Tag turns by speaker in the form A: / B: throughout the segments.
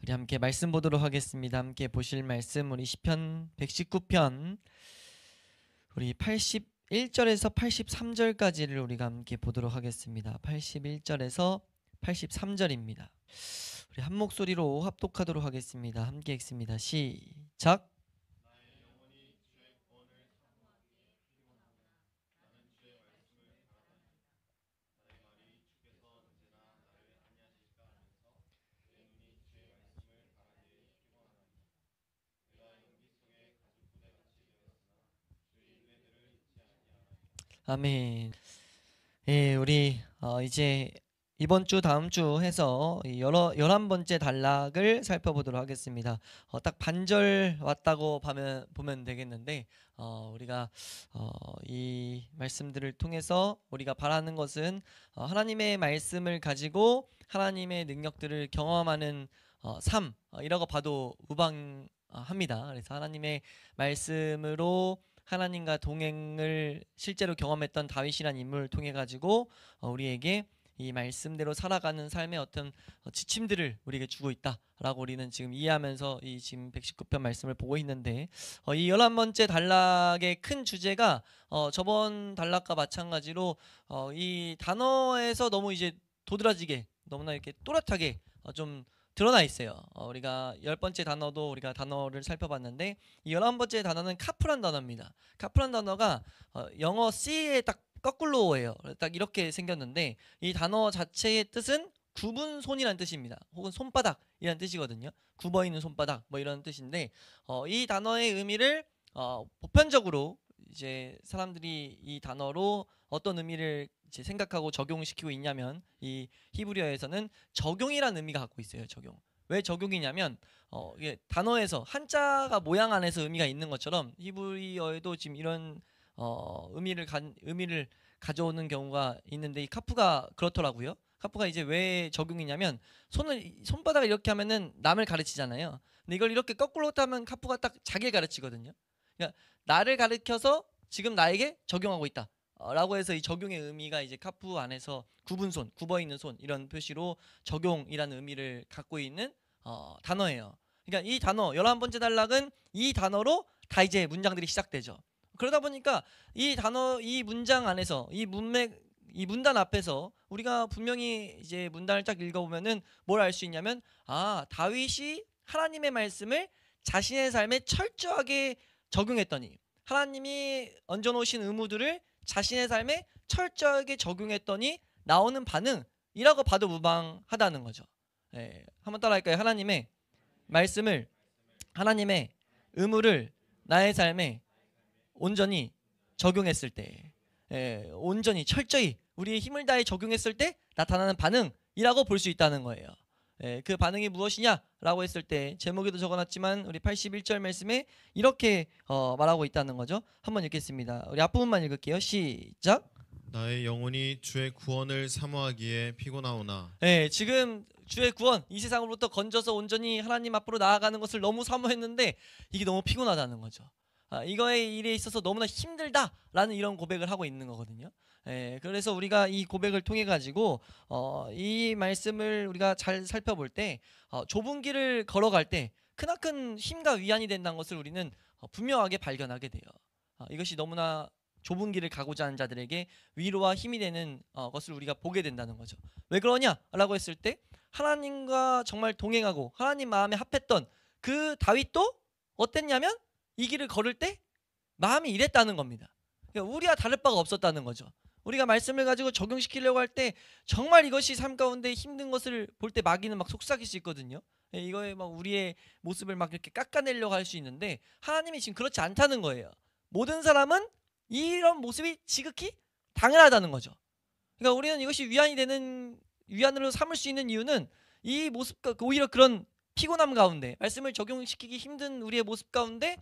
A: 우리 함께 말씀 보도록 하겠습니다. 함께 보실 말씀 우리 시편 119편 우리 81절에서 83절까지를 우리가 함께 보도록 하겠습니다. 81절에서 83절입니다. 우리 한 목소리로 합독하도록 하겠습니다. 함께 읽습니다. 시작. 아멘. 예, 우리 이제 이번 주 다음 주 해서 11번째 단락을 살펴보도록 하겠습니다. 딱 반절 왔다고 보면 되겠는데 우리가 이 말씀들을 통해서 우리가 바라는 것은 하나님의 말씀을 가지고 하나님의 능력들을 경험하는 삶이라고 봐도 무방합니다. 그래서 하나님의 말씀으로 하나님과 동행을 실제로 경험했던 다윗이라는 인물을 통해 가지고 우리에게 이 말씀대로 살아가는 삶의 어떤 지침들을 우리에게 주고 있다라고 우리는 지금 이해하면서 이 지금 119편 말씀을 보고 있는데 이 11번째 단락의 큰 주제가 저번 단락과 마찬가지로 이 단어에서 너무 이제 도드라지게 너무나 이렇게 또렷하게 좀 드러나 있어요. 우리가 10번째 단어도 우리가 단어를 살펴봤는데 이 11번째 단어는 카프란 단어입니다. 카프란 단어가 영어 C의 딱 거꾸로예요. 딱 이렇게 생겼는데 이 단어 자체의 뜻은 굽은 손이라는 뜻입니다. 혹은 손바닥이라는 뜻이거든요. 굽어 있는 손바닥 뭐 이런 뜻인데 이 단어의 의미를 보편적으로 이제 사람들이 이 단어로 어떤 의미를 이제 생각하고 적용시키고 있냐면 이 히브리어에서는 적용이라는 의미가 갖고 있어요. 적용. 왜 적용이냐면 이게 단어에서 한자가 모양 안에서 의미가 있는 것처럼 히브리어에도 지금 이런 의미를 가져오는 경우가 있는데 이 카프가 그렇더라고요. 카프가 이제 왜 적용이냐면 손바닥을 이렇게 하면은 남을 가르치잖아요. 근데 이걸 이렇게 거꾸로 하면 카프가 딱 자기를 가르치거든요. 그러니까 나를 가르쳐서 지금 나에게 적용하고 있다. 라고 해서 이 적용의 의미가 이제 카프 안에서 굽은 손, 굽어 있는 손 이런 표시로 적용이라는 의미를 갖고 있는 단어예요. 그러니까 이 단어 11번째 단락은 이 단어로 다 이제 문장들이 시작되죠. 그러다 보니까 이 단어 이 문장 안에서 이 문단 앞에서 우리가 분명히 이제 문단을 딱 읽어보면은 뭘 알 수 있냐면 다윗이 하나님의 말씀을 자신의 삶에 철저하게 적용했더니 하나님이 얹어놓으신 의무들을 자신의 삶에 철저하게 적용했더니 나오는 반응이라고 봐도 무방하다는 거죠. 한번 따라할까요? 하나님의 말씀을 하나님의 의무를 나의 삶에 온전히 적용했을 때 온전히 철저히 우리의 힘을 다해 적용했을 때 나타나는 반응이라고 볼 수 있다는 거예요. 그 반응이 무엇이냐라고 했을 때 제목에도 적어놨지만 우리 81절 말씀에 이렇게 말하고 있다는 거죠. 한번 읽겠습니다. 우리 앞부분만 읽을게요. 시작.
B: 나의 영혼이 주의 구원을 사모하기에 피곤하오나.
A: 지금 주의 구원 이 세상으로부터 건져서 온전히 하나님 앞으로 나아가는 것을 너무 사모했는데 이게 너무 피곤하다는 거죠. 이거의 일에 있어서 너무나 힘들다라는 이런 고백을 하고 있는 거거든요. 그래서 우리가 이 고백을 통해 가지고 이 말씀을 우리가 잘 살펴볼 때 좁은 길을 걸어갈 때 크나큰 힘과 위안이 된다는 것을 우리는 분명하게 발견하게 돼요. 이것이 너무나 좁은 길을 가고자 하는 자들에게 위로와 힘이 되는 것을 우리가 보게 된다는 거죠. 왜 그러냐라고 했을 때 하나님과 정말 동행하고 하나님 마음에 합했던 그 다윗도 어땠냐면 이 길을 걸을 때 마음이 이랬다는 겁니다. 그러니까 우리와 다를 바가 없었다는 거죠. 우리가 말씀을 가지고 적용시키려고 할 때 정말 이것이 삶 가운데 힘든 것을 볼 때 마귀는 막 속삭일 수 있거든요. 이거에 막 우리의 모습을 막 이렇게 깎아내려고 할 수 있는데 하나님이 지금 그렇지 않다는 거예요. 모든 사람은 이런 모습이 지극히 당연하다는 거죠. 그러니까 우리는 이것이 위안으로 삼을 수 있는 이유는 이 모습과 오히려 그런 피곤함 가운데 말씀을 적용시키기 힘든 우리의 모습 가운데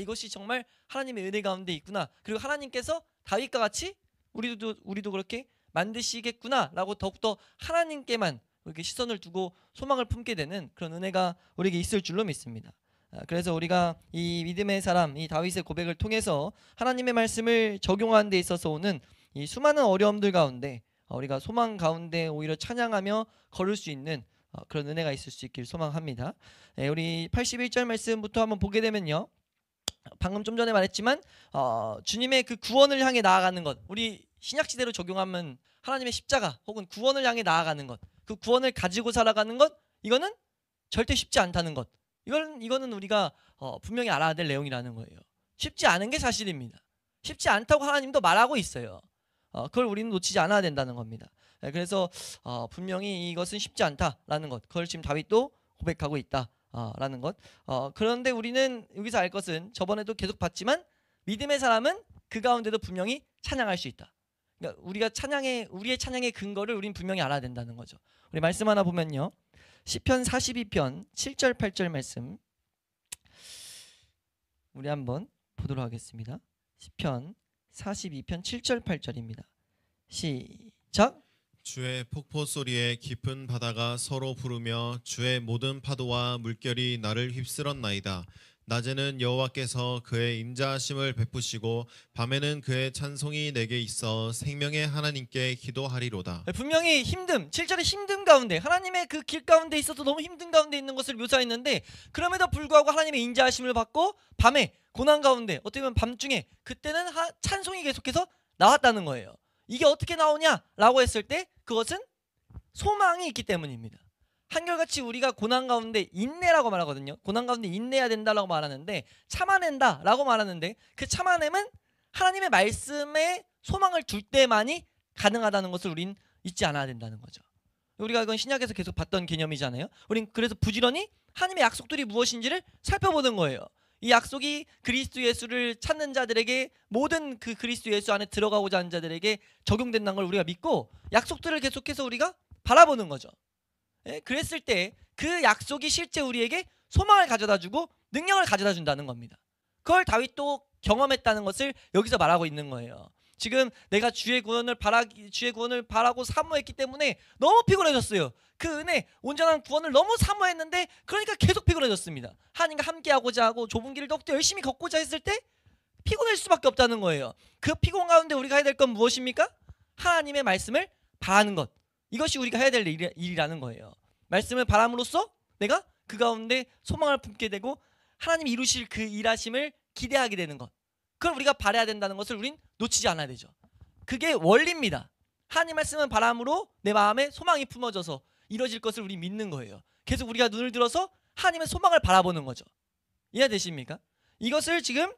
A: 이것이 정말 하나님의 은혜 가운데 있구나. 그리고 하나님께서 다윗과 같이 우리도 그렇게 만드시겠구나라고 더욱더 하나님께만 이렇게 시선을 두고 소망을 품게 되는 그런 은혜가 우리에게 있을 줄로 믿습니다. 그래서 우리가 이 믿음의 사람 이 다윗의 고백을 통해서 하나님의 말씀을 적용하는 데 있어서 오는 이 수많은 어려움들 가운데 우리가 소망 가운데 오히려 찬양하며 걸을 수 있는 그런 은혜가 있을 수 있길 소망합니다. 우리 81절 말씀부터 한번 보게 되면요. 방금 좀 전에 말했지만 주님의 그 구원을 향해 나아가는 것, 우리 신약시대로 적용하면 하나님의 십자가 혹은 구원을 향해 나아가는 것, 그 구원을 가지고 살아가는 것, 이거는 절대 쉽지 않다는 것, 이거는 우리가 분명히 알아야 될 내용이라는 거예요. 쉽지 않은 게 사실입니다. 쉽지 않다고 하나님도 말하고 있어요. 그걸 우리는 놓치지 않아야 된다는 겁니다. 그래서 분명히 이것은 쉽지 않다라는 것, 그걸 지금 다윗도 고백하고 있다 라는 것. 그런데 우리는 여기서 알 것은 저번에도 계속 봤지만 믿음의 사람은 그 가운데도 분명히 찬양할 수 있다. 그러니까 우리의 찬양의 근거를 우리는 분명히 알아야 된다는 거죠. 우리 말씀 하나 보면요. 시편 42편 7절 8절 말씀 우리 한번 보도록 하겠습니다. 시편 42편 7절 8절입니다. 시작.
B: 주의 폭포 소리에 깊은 바다가 서로 부르며 주의 모든 파도와 물결이 나를 휩쓸었나이다. 낮에는 여호와께서 그의 인자하심을 베푸시고 밤에는 그의 찬송이 내게 있어 생명의 하나님께 기도하리로다.
A: 분명히 힘듦, 7절의 힘듦 가운데 하나님의 그 길 가운데 있어서 너무 힘든 가운데 있는 것을 묘사했는데 그럼에도 불구하고 하나님의 인자하심을 받고 밤에 고난 가운데 어떻게 보면 밤중에 그때는 찬송이 계속해서 나왔다는 거예요. 이게 어떻게 나오냐라고 했을 때 그것은 소망이 있기 때문입니다. 한결같이 우리가 고난 가운데 인내라고 말하거든요. 고난 가운데 인내해야 된다라고 말하는데 참아낸다라고 말하는데 그 참아냄은 하나님의 말씀에 소망을 둘 때만이 가능하다는 것을 우린 잊지 않아야 된다는 거죠. 우리가 이건 신약에서 계속 봤던 개념이잖아요. 우린 그래서 부지런히 하나님의 약속들이 무엇인지를 살펴보는 거예요. 이 약속이 그리스도 예수를 찾는 자들에게 모든 그 그리스도 예수 안에 들어가고자 하는 자들에게 적용된다는 걸 우리가 믿고 약속들을 계속해서 우리가 바라보는 거죠. 그랬을 때 그 약속이 실제 우리에게 소망을 가져다주고 능력을 가져다준다는 겁니다. 그걸 다윗도 경험했다는 것을 여기서 말하고 있는 거예요. 지금 내가 주의 구원을 바라고 사모했기 때문에 너무 피곤해졌어요. 그 은혜, 온전한 구원을 너무 사모했는데 그러니까 계속 피곤해졌습니다. 하나님과 함께하고자 하고 좁은 길을 더욱더 열심히 걷고자 했을 때 피곤할 수밖에 없다는 거예요. 그 피곤 가운데 우리가 해야 될 건 무엇입니까? 하나님의 말씀을 바라는 것. 이것이 우리가 해야 될 일이라는 거예요. 말씀을 바람으로써 내가 그 가운데 소망을 품게 되고 하나님이 이루실 그 일하심을 기대하게 되는 것. 그걸 우리가 바라야 된다는 것을 우린 놓치지 않아야 되죠. 그게 원리입니다. 하나님 말씀은 바람으로 내 마음에 소망이 품어져서 이루어질 것을 우리 믿는 거예요. 계속 우리가 눈을 들어서 하나님의 소망을 바라보는 거죠. 이해되십니까? 이것을 지금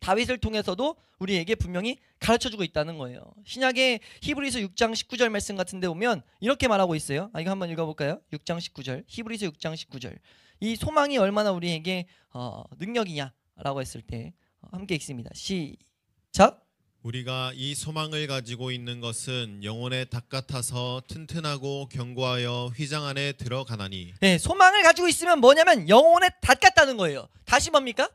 A: 다윗을 통해서도 우리에게 분명히 가르쳐주고 있다는 거예요. 신약의 히브리서 6장 19절 말씀 같은 데 보면 이렇게 말하고 있어요. 이거 한번 읽어볼까요? 6장 19절 히브리서 6장 19절 이 소망이 얼마나 우리에게 능력이냐라고 했을 때 함께 읽습니다. 시작.
B: 우리가 이 소망을 가지고 있는 것은 영혼의 닭 같아서 튼튼하고 견고하여 휘장 안에 들어가나니.
A: 네, 소망을 가지고 있으면 뭐냐면 영혼의 닭 같다는 거예요. 다시 뭡니까?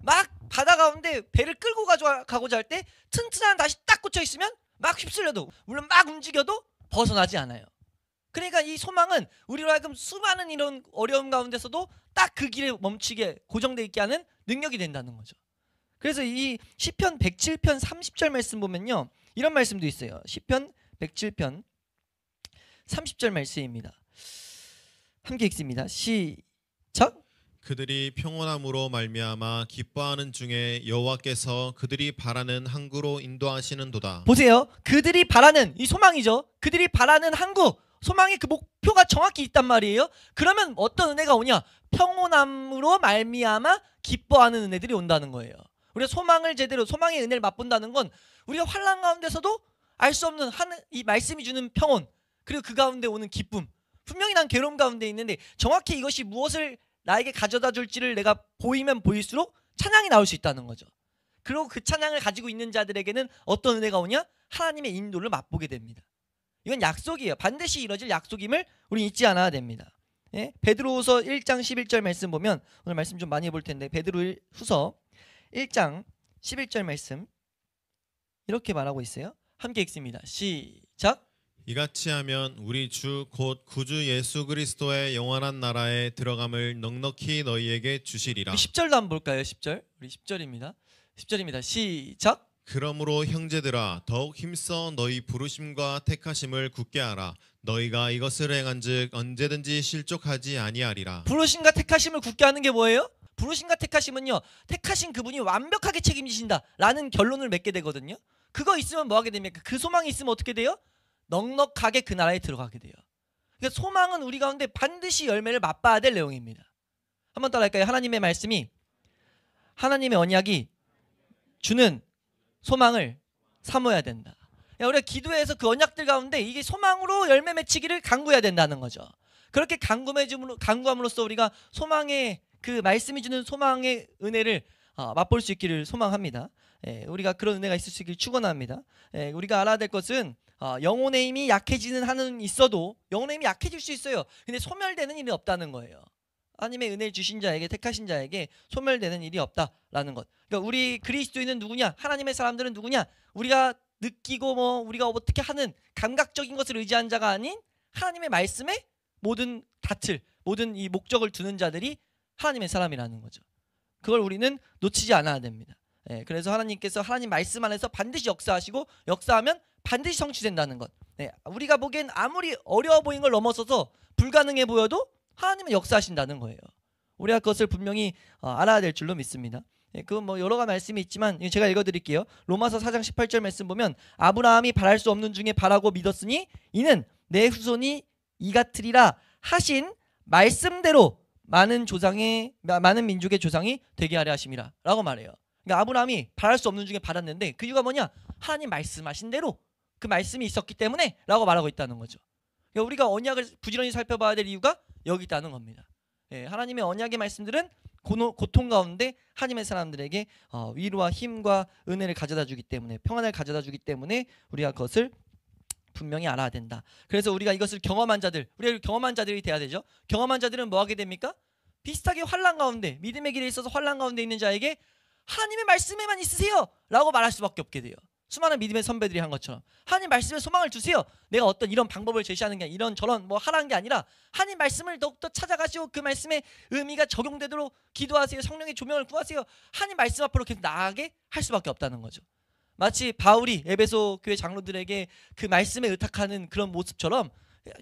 A: 막 바다 가운데 배를 끌고 가고자 할 때 튼튼한 낫이 딱 꽂혀 있으면 막 휩쓸려도 물론 막 움직여도 벗어나지 않아요. 그러니까 이 소망은 우리로 하여금 수많은 이런 어려움 가운데서도 딱 그 길에 멈추게 고정되어 있게 하는 능력이 된다는 거죠. 그래서 이 시편 107편 30절 말씀 보면요. 이런 말씀도 있어요. 시편 107편 30절 말씀입니다. 함께 읽습니다. 시작.
B: 그들이 평온함으로 말미암아 기뻐하는 중에 여호와께서 그들이 바라는 항구로 인도하시는도다.
A: 보세요. 그들이 바라는 이 소망이죠. 그들이 바라는 항구, 소망의 그 목표가 정확히 있단 말이에요. 그러면 어떤 은혜가 오냐? 평온함으로 말미암아 기뻐하는 은혜들이 온다는 거예요. 우리가 소망을 제대로 소망의 은혜를 맛본다는 건 우리가 환난 가운데서도 알 수 없는 이 말씀이 주는 평온, 그리고 그 가운데 오는 기쁨. 분명히 난 괴로움 가운데 있는데 정확히 이것이 무엇을 나에게 가져다 줄지를 내가 보이면 보일수록 찬양이 나올 수 있다는 거죠. 그리고 그 찬양을 가지고 있는 자들에게는 어떤 은혜가 오냐? 하나님의 인도를 맛보게 됩니다. 이건 약속이에요. 반드시 이루어질 약속임을 우리 잊지 않아야 됩니다. 예? 베드로후서 1장 11절 말씀 보면 오늘 말씀 좀 많이 해볼 텐데 베드로후서 1장 11절 말씀 이렇게 말하고 있어요. 함께 읽습니다. 시작.
B: 이같이 하면 우리 주 곧 구주 예수 그리스도의 영원한 나라에 들어감을 넉넉히 너희에게 주시리라.
A: 우리 10절도 한번 볼까요? 10절. 우리 10절입니다. 10절입니다. 시작.
B: 그러므로 형제들아 더욱 힘써 너희 부르심과 택하심을 굳게 하라. 너희가 이것을 행한즉 언제든지 실족하지 아니하리라.
A: 부르심과 택하심을 굳게 하는 게 뭐예요? 부르심과 택하심은요, 택하신 그분이 완벽하게 책임지신다라는 결론을 맺게 되거든요. 그거 있으면 뭐 하게 됩니까? 그 소망이 있으면 어떻게 돼요? 넉넉하게 그 나라에 들어가게 돼요. 그러니까 소망은 우리 가운데 반드시 열매를 맛봐야 될 내용입니다. 한번 따라할까요? 하나님의 말씀이, 하나님의 언약이 주는 소망을 사모해야 된다. 우리가 기도해서 그 언약들 가운데 이게 소망으로 열매 맺히기를 간구해야 된다는 거죠. 그렇게 간구함으로써 우리가 소망의 그 말씀이 주는 소망의 은혜를 맛볼 수 있기를 소망합니다. 우리가 그런 은혜가 있을 수 있기를 축원합니다. 우리가 알아야 될 것은 영혼의 힘이 약해지는 한은 있어도 영혼의 힘이 약해질 수 있어요. 근데 소멸되는 일이 없다는 거예요. 하나님의 은혜를 주신 자에게, 택하신 자에게 소멸되는 일이 없다라는 것. 그러니까 우리 그리스도인은 누구냐? 하나님의 사람들은 누구냐? 우리가 느끼고 우리가 어떻게 하는 감각적인 것을 의지한 자가 아닌 하나님의 말씀에 모든 닻을, 모든 이 목적을 두는 자들이 하나님의 사람이라는 거죠. 그걸 우리는 놓치지 않아야 됩니다. 그래서 하나님께서 하나님 말씀 안에서 반드시 역사하시고 역사하면 반드시 성취된다는 것. 우리가 보기엔 아무리 어려워 보이는 걸 넘어서서 불가능해 보여도 하나님은 역사하신다는 거예요. 우리가 그것을 분명히 알아야 될 줄로 믿습니다. 그건 여러 가지 말씀이 있지만 제가 읽어드릴게요. 로마서 4장 18절 말씀 보면 아브라함이 바랄 수 없는 중에 바라고 믿었으니 이는 내 후손이 이 같으리라 하신 말씀대로 많은 민족의 조상이 되게 하려 하심이라 라고 말해요. 그러니까 아브라함이 바랄 수 없는 중에 바랐는데 그 이유가 뭐냐? 하나님 말씀하신 대로 그 말씀이 있었기 때문에 라고 말하고 있다는 거죠. 그러니까 우리가 언약을 부지런히 살펴봐야 될 이유가 여기 있다는 겁니다. 하나님의 언약의 말씀들은 고통 가운데 하나님의 사람들에게 위로와 힘과 은혜를 가져다 주기 때문에, 평안을 가져다 주기 때문에 우리가 그것을 분명히 알아야 된다. 그래서 우리가 이것을 경험한 자들, 우리가 경험한 자들이 돼야 되죠. 경험한 자들은 뭐 하게 됩니까? 비슷하게 환난 가운데, 믿음의 길에 있어서 환난 가운데 있는 자에게 하나님의 말씀에만 있으세요 라고 말할 수밖에 없게 돼요. 수많은 믿음의 선배들이 한 것처럼 하나님 말씀에 소망을 두세요. 내가 어떤 이런 방법을 제시하는 게 이런 저런 하라는 게 아니라 하나님 말씀을 더욱더 찾아가시고 그 말씀의 의미가 적용되도록 기도하세요. 성령의 조명을 구하세요. 하나님 말씀 앞으로 계속 나아가게 할 수밖에 없다는 거죠. 마치 바울이 에베소 교회 장로들에게 그 말씀에 의탁하는 그런 모습처럼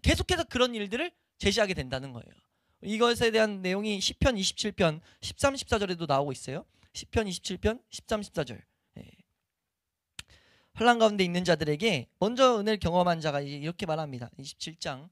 A: 계속해서 그런 일들을 제시하게 된다는 거예요. 이것에 대한 내용이 시편 27편 13, 14절에도 나오고 있어요. 시편 27편 13, 14절. 환난 가운데 있는 자들에게 먼저 은혜를 경험한 자가 이렇게 말합니다. 27장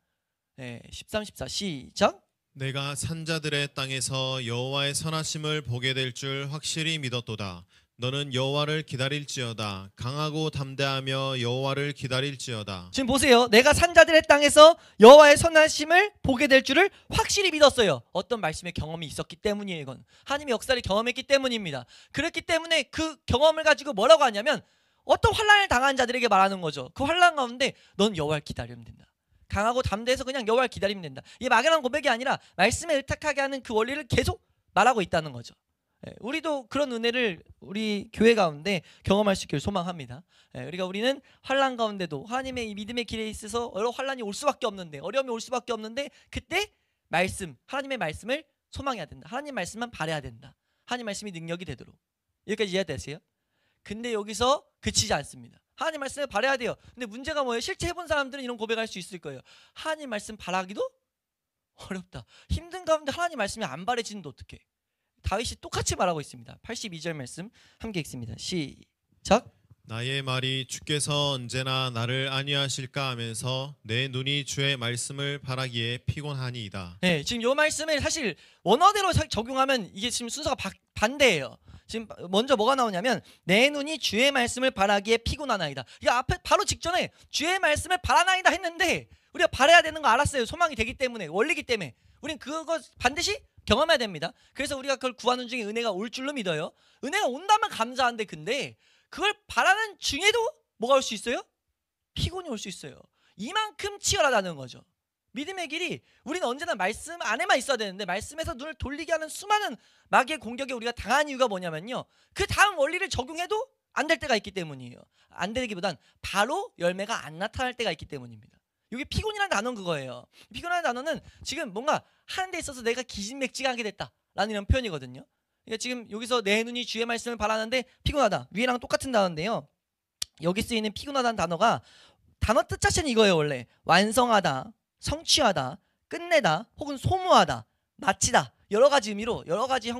A: 13, 14 시작.
B: 내가 산자들의 땅에서 여호와의 선하심을 보게 될 줄 확실히 믿었도다. 너는 여호와를 기다릴지어다. 강하고 담대하며 여호와를 기다릴지어다.
A: 지금 보세요. 내가 산자들의 땅에서 여호와의 선하심을 보게 될 줄을 확실히 믿었어요. 어떤 말씀의 경험이 있었기 때문이에요. 이건 하나님의 역사를 경험했기 때문입니다. 그렇기 때문에 그 경험을 가지고 뭐라고 하냐면 어떤 환난을 당한 자들에게 말하는 거죠. 그 환난 가운데 넌 여호와를 기다리면 된다. 강하고 담대해서 그냥 여호와를 기다리면 된다. 이게 막연한 고백이 아니라 말씀에 의탁하게 하는 그 원리를 계속 말하고 있다는 거죠. 우리도 그런 은혜를 우리 교회 가운데 경험할 수 있기를 소망합니다. 우리는 환난 가운데도 하나님의 이 믿음의 길에 있어서 여러 환난이 올 수밖에 없는데, 어려움이 올 수밖에 없는데 그때 하나님의 말씀을 소망해야 된다. 하나님 말씀만 바라야 된다. 하나님 말씀이 능력이 되도록. 여기까지 이해되세요? 근데 여기서 그치지 않습니다. 하나님 말씀을 바라야 돼요. 근데 문제가 뭐예요? 실제 해본 사람들은 이런 고백할 수 있을 거예요. 하나님 말씀 바라기도 어렵다. 힘든 가운데 하나님 말씀이 안 바라지는데 어떡해? 다윗이 똑같이 말하고 있습니다. 82절 말씀 함께 읽습니다. 시작.
B: 나의 말이 주께서 언제나 나를 안위하실까 하면서 내 눈이 주의 말씀을 바라기에 피곤하니이다.
A: 지금 이 말씀을 사실 원어대로 적용하면 이게 지금 순서가 반대예요. 지금 먼저 뭐가 나오냐면 내 눈이 주의 말씀을 바라기에 피곤하나이다. 이 앞에 바로 직전에 주의 말씀을 바라나이다 했는데 우리가 바라야 되는 거 알았어요. 소망이 되기 때문에, 원리기 때문에 우리는 그거 반드시 경험해야 됩니다. 그래서 우리가 그걸 구하는 중에 은혜가 올 줄로 믿어요. 은혜가 온다면 감사한데 근데 그걸 바라는 중에도 뭐가 올 수 있어요? 피곤이 올 수 있어요. 이만큼 치열하다는 거죠. 믿음의 길이 우리는 언제나 말씀 안에만 있어야 되는데 말씀에서 눈을 돌리게 하는 수많은 마귀의 공격에 우리가 당한 이유가 뭐냐면요. 그 다음 원리를 적용해도 안 될 때가 있기 때문이에요. 안 되기보단 바로 열매가 안 나타날 때가 있기 때문입니다. 여기 피곤이라는 단어는 그거예요. 피곤한 단어는 지금 뭔가 하는 데 있어서 내가 기진맥진하게 됐다라는 이런 표현이거든요. 그러니까 지금 여기서 내 눈이 주의 말씀을 바라는데 피곤하다. 위에랑 똑같은 단어인데요. 여기 쓰이는 피곤하다는 단어가 단어 뜻 자체는 이거예요. 원래 완성하다, 성취하다, 끝내다, 혹은 소모하다, 마치다. 여러 가지 의미로 여러 가지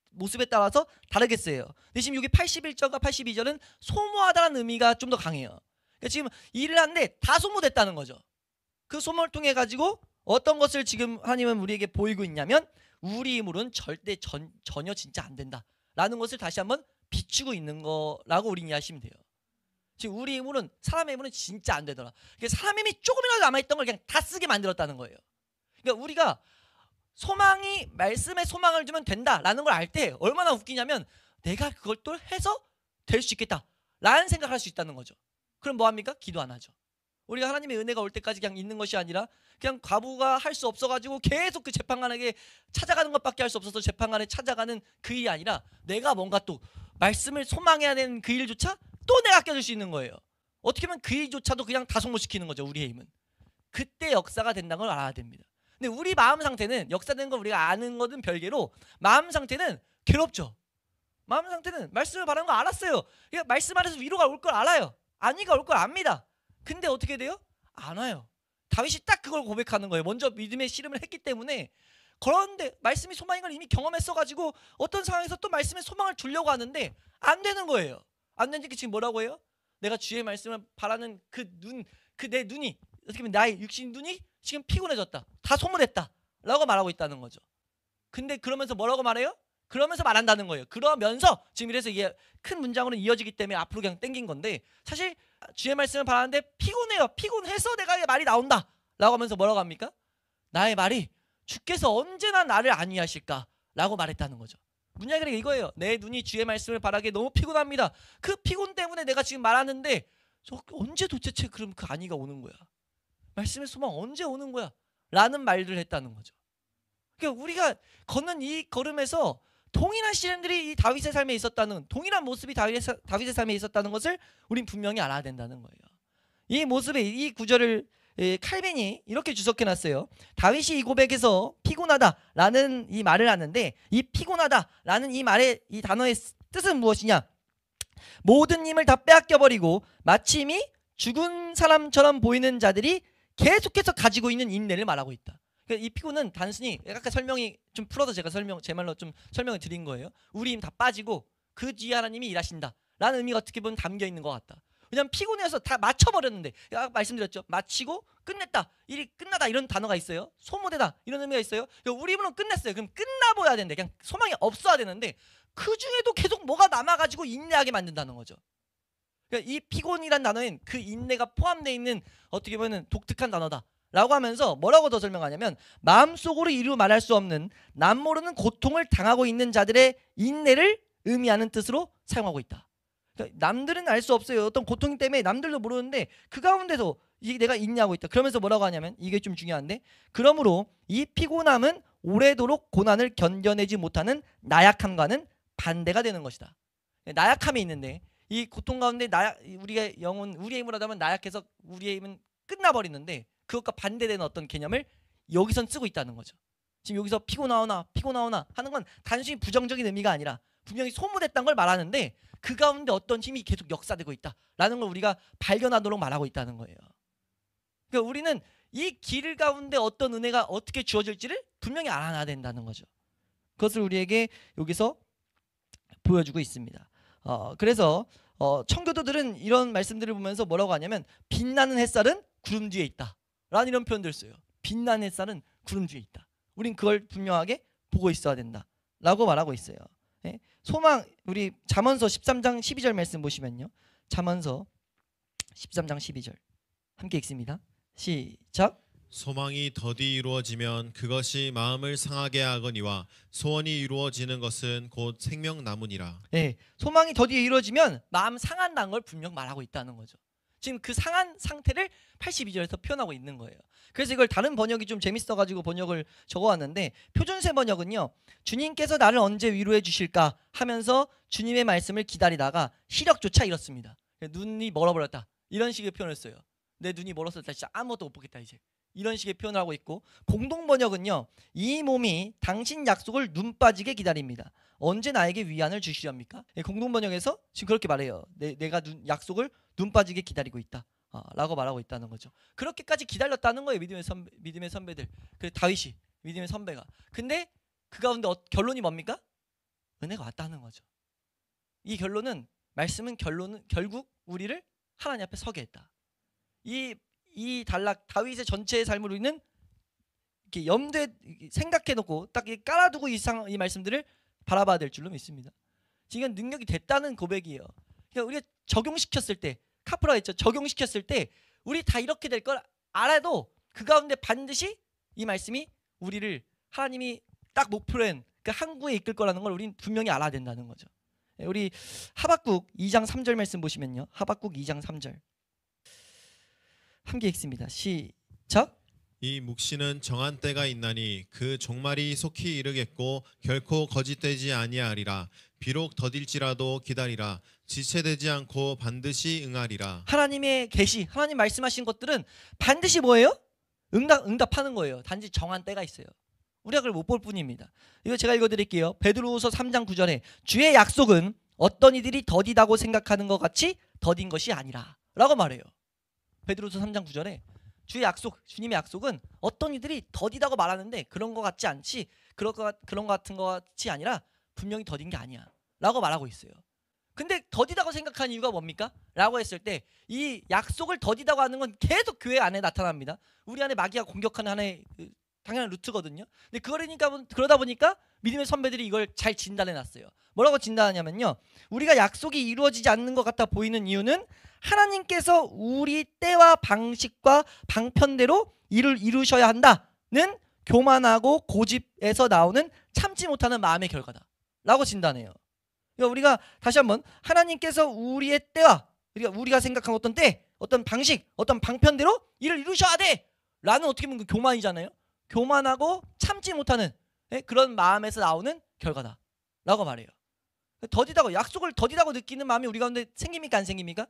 A: 모습에 따라서 다르게 쓰여요. 근데 지금 여기 81절과 82절은 소모하다라는 의미가 좀 더 강해요. 그러니까 지금 일을 하는데 다 소모됐다는 거죠. 그 소모를 통해 가지고 어떤 것을 지금 하나님은 우리에게 보이고 있냐면 우리 힘으로는 절대 전혀 진짜 안 된다라는 것을 다시 한번 비추고 있는 거라고 우리 이해하시면 돼요. 지금 우리 힘으로는, 사람의 힘으로는 진짜 안 되더라. 그러니까 사람의 힘이 조금이라도 남아있던 걸 그냥 다 쓰게 만들었다는 거예요. 그러니까 우리가 소망이, 말씀에 소망을 주면 된다라는 걸 알 때 얼마나 웃기냐면 내가 그걸 또 해서 될 수 있겠다라는 생각을 할 수 있다는 거죠. 그럼 뭐합니까? 기도 안 하죠. 우리가 하나님의 은혜가 올 때까지 그냥 있는 것이 아니라 그냥 과부가 할 수 없어가지고 계속 그 재판관에게 찾아가는 것밖에 할 수 없어서 재판관에 찾아가는 그 일이 아니라 내가 뭔가 또 말씀을 소망해야 되는 그 일조차 또 내가 아껴줄 수 있는 거예요. 어떻게 보면 그 일조차도 그냥 다 소모시키는 거죠. 우리의 힘은. 그때 역사가 된다는 걸 알아야 됩니다. 근데 우리 마음 상태는, 역사되는 걸 우리가 아는 것은 별개로 마음 상태는 괴롭죠. 마음 상태는 말씀을 바라는 거 알았어요. 그러니까 말씀 안에서 위로가 올 걸 알아요. 안위가 올 걸 압니다. 근데 어떻게 돼요? 안 와요. 다윗이 딱 그걸 고백하는 거예요. 먼저 믿음의 씨름을 했기 때문에. 그런데 말씀이 소망인 걸 이미 경험했어가지고 어떤 상황에서 또 말씀의 소망을 주려고 하는데 안 되는 거예요. 안 되니까 지금 뭐라고 해요? 내가 주의 말씀을 바라는 그 내 눈이, 어떻게 보면 나의 육신 눈이 지금 피곤해졌다. 다 소모됐다. 라고 말하고 있다는 거죠. 근데 그러면서 뭐라고 말해요? 그러면서 말한다는 거예요. 그러면서 지금 이래서 이게 큰 문장으로 이어지기 때문에 앞으로 그냥 땡긴 건데, 사실 주의 말씀을 바라는데 피곤해요. 피곤해서 내가 말이 나온다. 라고 하면서 뭐라고 합니까? 나의 말이 주께서 언제나 나를 안위하실까? 라고 말했다는 거죠. 문장이 이거예요. 내 눈이 주의 말씀을 바라기에 너무 피곤합니다. 그 피곤 때문에 내가 지금 말하는데 언제 도대체 그럼 그 안위가 오는 거야? 말씀의 소망 언제 오는 거야? 라는 말들을 했다는 거죠. 그러니까 우리가 걷는 이 걸음에서 동일한 시련들이 이 다윗의 삶에 있었다는, 동일한 모습이 다윗의 삶에 있었다는 것을 우린 분명히 알아야 된다는 거예요. 이 모습에 이 구절을 칼빈이 이렇게 주석해놨어요. 다윗이 이 고백에서 피곤하다라는 이 말을 하는데, 이 피곤하다라는 이 말의 이 단어의 뜻은 무엇이냐? 모든 힘을 다 빼앗겨버리고 마치 이미 죽은 사람처럼 보이는 자들이 계속해서 가지고 있는 인내를 말하고 있다. 그러니까 이 피곤은 단순히, 아까 설명이 좀 풀어서 제가 제 말로 좀 설명을 드린 거예요. 우리 힘 다 빠지고 그 뒤에 하나님이 일하신다 라는 의미가 어떻게 보면 담겨 있는 것 같다. 왜냐하면 피곤해서 다 맞춰버렸는데, 아까 말씀드렸죠. 마치고 끝냈다, 일이 끝나다 이런 단어가 있어요. 소모되다 이런 의미가 있어요. 우리 힘으로는 끝냈어요. 그럼 끝나버려야 되는데, 그냥 소망이 없어야 되는데 그 중에도 계속 뭐가 남아가지고 인내하게 만든다는 거죠. 그러니까 이 피곤이란 단어엔 그 인내가 포함되어 있는 어떻게 보면 독특한 단어다 라고 하면서 뭐라고 더 설명하냐면, 마음속으로 이루 말할 수 없는 남모르는 고통을 당하고 있는 자들의 인내를 의미하는 뜻으로 사용하고 있다. 그러니까 남들은 알 수 없어요. 어떤 고통 때문에 남들도 모르는데 그 가운데서 이게 내가 인내하고 있다. 그러면서 뭐라고 하냐면, 이게 좀 중요한데, 그러므로 이 피곤함은 오래도록 고난을 견뎌내지 못하는 나약함과는 반대가 되는 것이다. 나약함이 있는데 이 고통 가운데 우리의 영혼, 우리의 힘으로 하면 나약해서 우리의 힘은 끝나버리는데, 그것과 반대되는 어떤 개념을 여기선 쓰고 있다는 거죠. 지금 여기서 피곤하오나 하는 건 단순히 부정적인 의미가 아니라 분명히 소모됐다는 걸 말하는데, 그 가운데 어떤 힘이 계속 역사되고 있다라는 걸 우리가 발견하도록 말하고 있다는 거예요. 그러니까 우리는 이 길 가운데 어떤 은혜가 어떻게 주어질지를 분명히 알아놔야 된다는 거죠. 그것을 우리에게 여기서 보여주고 있습니다. 그래서 청교도들은 이런 말씀들을 보면서 뭐라고 하냐면, 빛나는 햇살은 구름 뒤에 있다 라는 이런 표현들을 써요. 빛나는 햇살은 구름 뒤에 있다. 우린 그걸 분명하게 보고 있어야 된다 라고 말하고 있어요. 예? 소망, 우리 잠언서 13장 12절 말씀 보시면요, 잠언서 13장 12절 함께 읽습니다. 시작.
B: 소망이 더디 이루어지면 그것이 마음을 상하게 하거니와 소원이 이루어지는 것은 곧 생명나무니라.
A: 네, 소망이 더디 이루어지면 마음 상한다는 걸 분명 말하고 있다는 거죠. 지금 그 상한 상태를 82절에서 표현하고 있는 거예요. 그래서 이걸 다른 번역이 좀 재밌어가지고 번역을 적어왔는데, 표준세 번역은요, 주님께서 나를 언제 위로해 주실까 하면서 주님의 말씀을 기다리다가 시력조차 잃었습니다. 눈이 멀어버렸다 이런 식의 표현을 써요. 내 눈이 멀었을 때 진짜 아무것도 못 보겠다 이제. 이런 식의 표현을 하고 있고, 공동 번역은요, 이 몸이 당신 약속을 눈 빠지게 기다립니다. 언제 나에게 위안을 주시렵니까? 공동 번역에서 지금 그렇게 말해요. 내가 약속을 눈 빠지게 기다리고 있다. 라고 말하고 있다는 거죠. 그렇게까지 기다렸다는 거예요. 믿음의 선배들. 그 다윗이 믿음의 선배가. 근데 그 가운데 결론이 뭡니까? 은혜가 왔다는 거죠. 이 말씀은 결국 우리를 하나님 앞에 서게 했다. 이 단락 다윗의 전체의 삶을 우리는 이렇게 염두에 생각해놓고 딱 깔아두고 이 말씀들을 바라봐야 될 줄로 믿습니다. 지금 능력이 됐다는 고백이에요. 그러니까 우리가 적용시켰을 때, 카프라 했죠. 적용시켰을 때 우리 다 이렇게 될 걸 알아도 그 가운데 반드시 이 말씀이 우리를 하나님이 딱 목표로 한 그 항구에 이끌 거라는 걸 우리는 분명히 알아야 된다는 거죠. 우리 하박국 2장 3절 말씀 보시면요. 하박국 2장 3절 함께 읽습니다. 시작.
B: 이 묵시는 정한 때가 있나니 그 종말이 속히 이르겠고 결코 거짓되지 아니하리라. 비록 더딜지라도 기다리라. 지체되지 않고 반드시 응하리라.
A: 하나님의 계시, 하나님 말씀하신 것들은 반드시 뭐예요? 응답하는 거예요. 단지 정한 때가 있어요. 우리가 그걸 못 볼 뿐입니다. 이거 제가 읽어드릴게요. 베드로후서 3장 9절에 주의 약속은 어떤 이들이 더디다고 생각하는 것 같이 더딘 것이 아니라 라고 말해요. 베드로후서 3장 9절에 주의 약속, 주님의 약속은 어떤 이들이 더디다고 말하는데 그런 것 같지 않지, 그런 것 같은 것 같이 아니라 분명히 더딘 게 아니야 라고 말하고 있어요. 근데 더디다고 생각하는 이유가 뭡니까? 라고 했을 때 이 약속을 더디다고 하는 건 계속 교회 안에 나타납니다. 우리 안에 마귀가 공격하는 하나의 당연한 루트거든요. 근데 그러다 보니까 믿음의 선배들이 이걸 잘 진단해 놨어요. 뭐라고 진단하냐면요, 우리가 약속이 이루어지지 않는 것 같아 보이는 이유는 하나님께서 우리 때와 방식과 방편대로 일을 이루셔야 한다는 교만하고 고집에서 나오는 참지 못하는 마음의 결과다 라고 진단해요. 그러니까 우리가 다시 한번 하나님께서 우리의 때와 우리가 생각한 어떤 때, 어떤 방식, 어떤 방편대로 일을 이루셔야 돼 라는 어떻게 보면 그 교만이잖아요. 교만하고 참지 못하는 그런 마음에서 나오는 결과다 라고 말해요. 약속을 더디다고 느끼는 마음이 우리 가운데 생깁니까 안 생깁니까?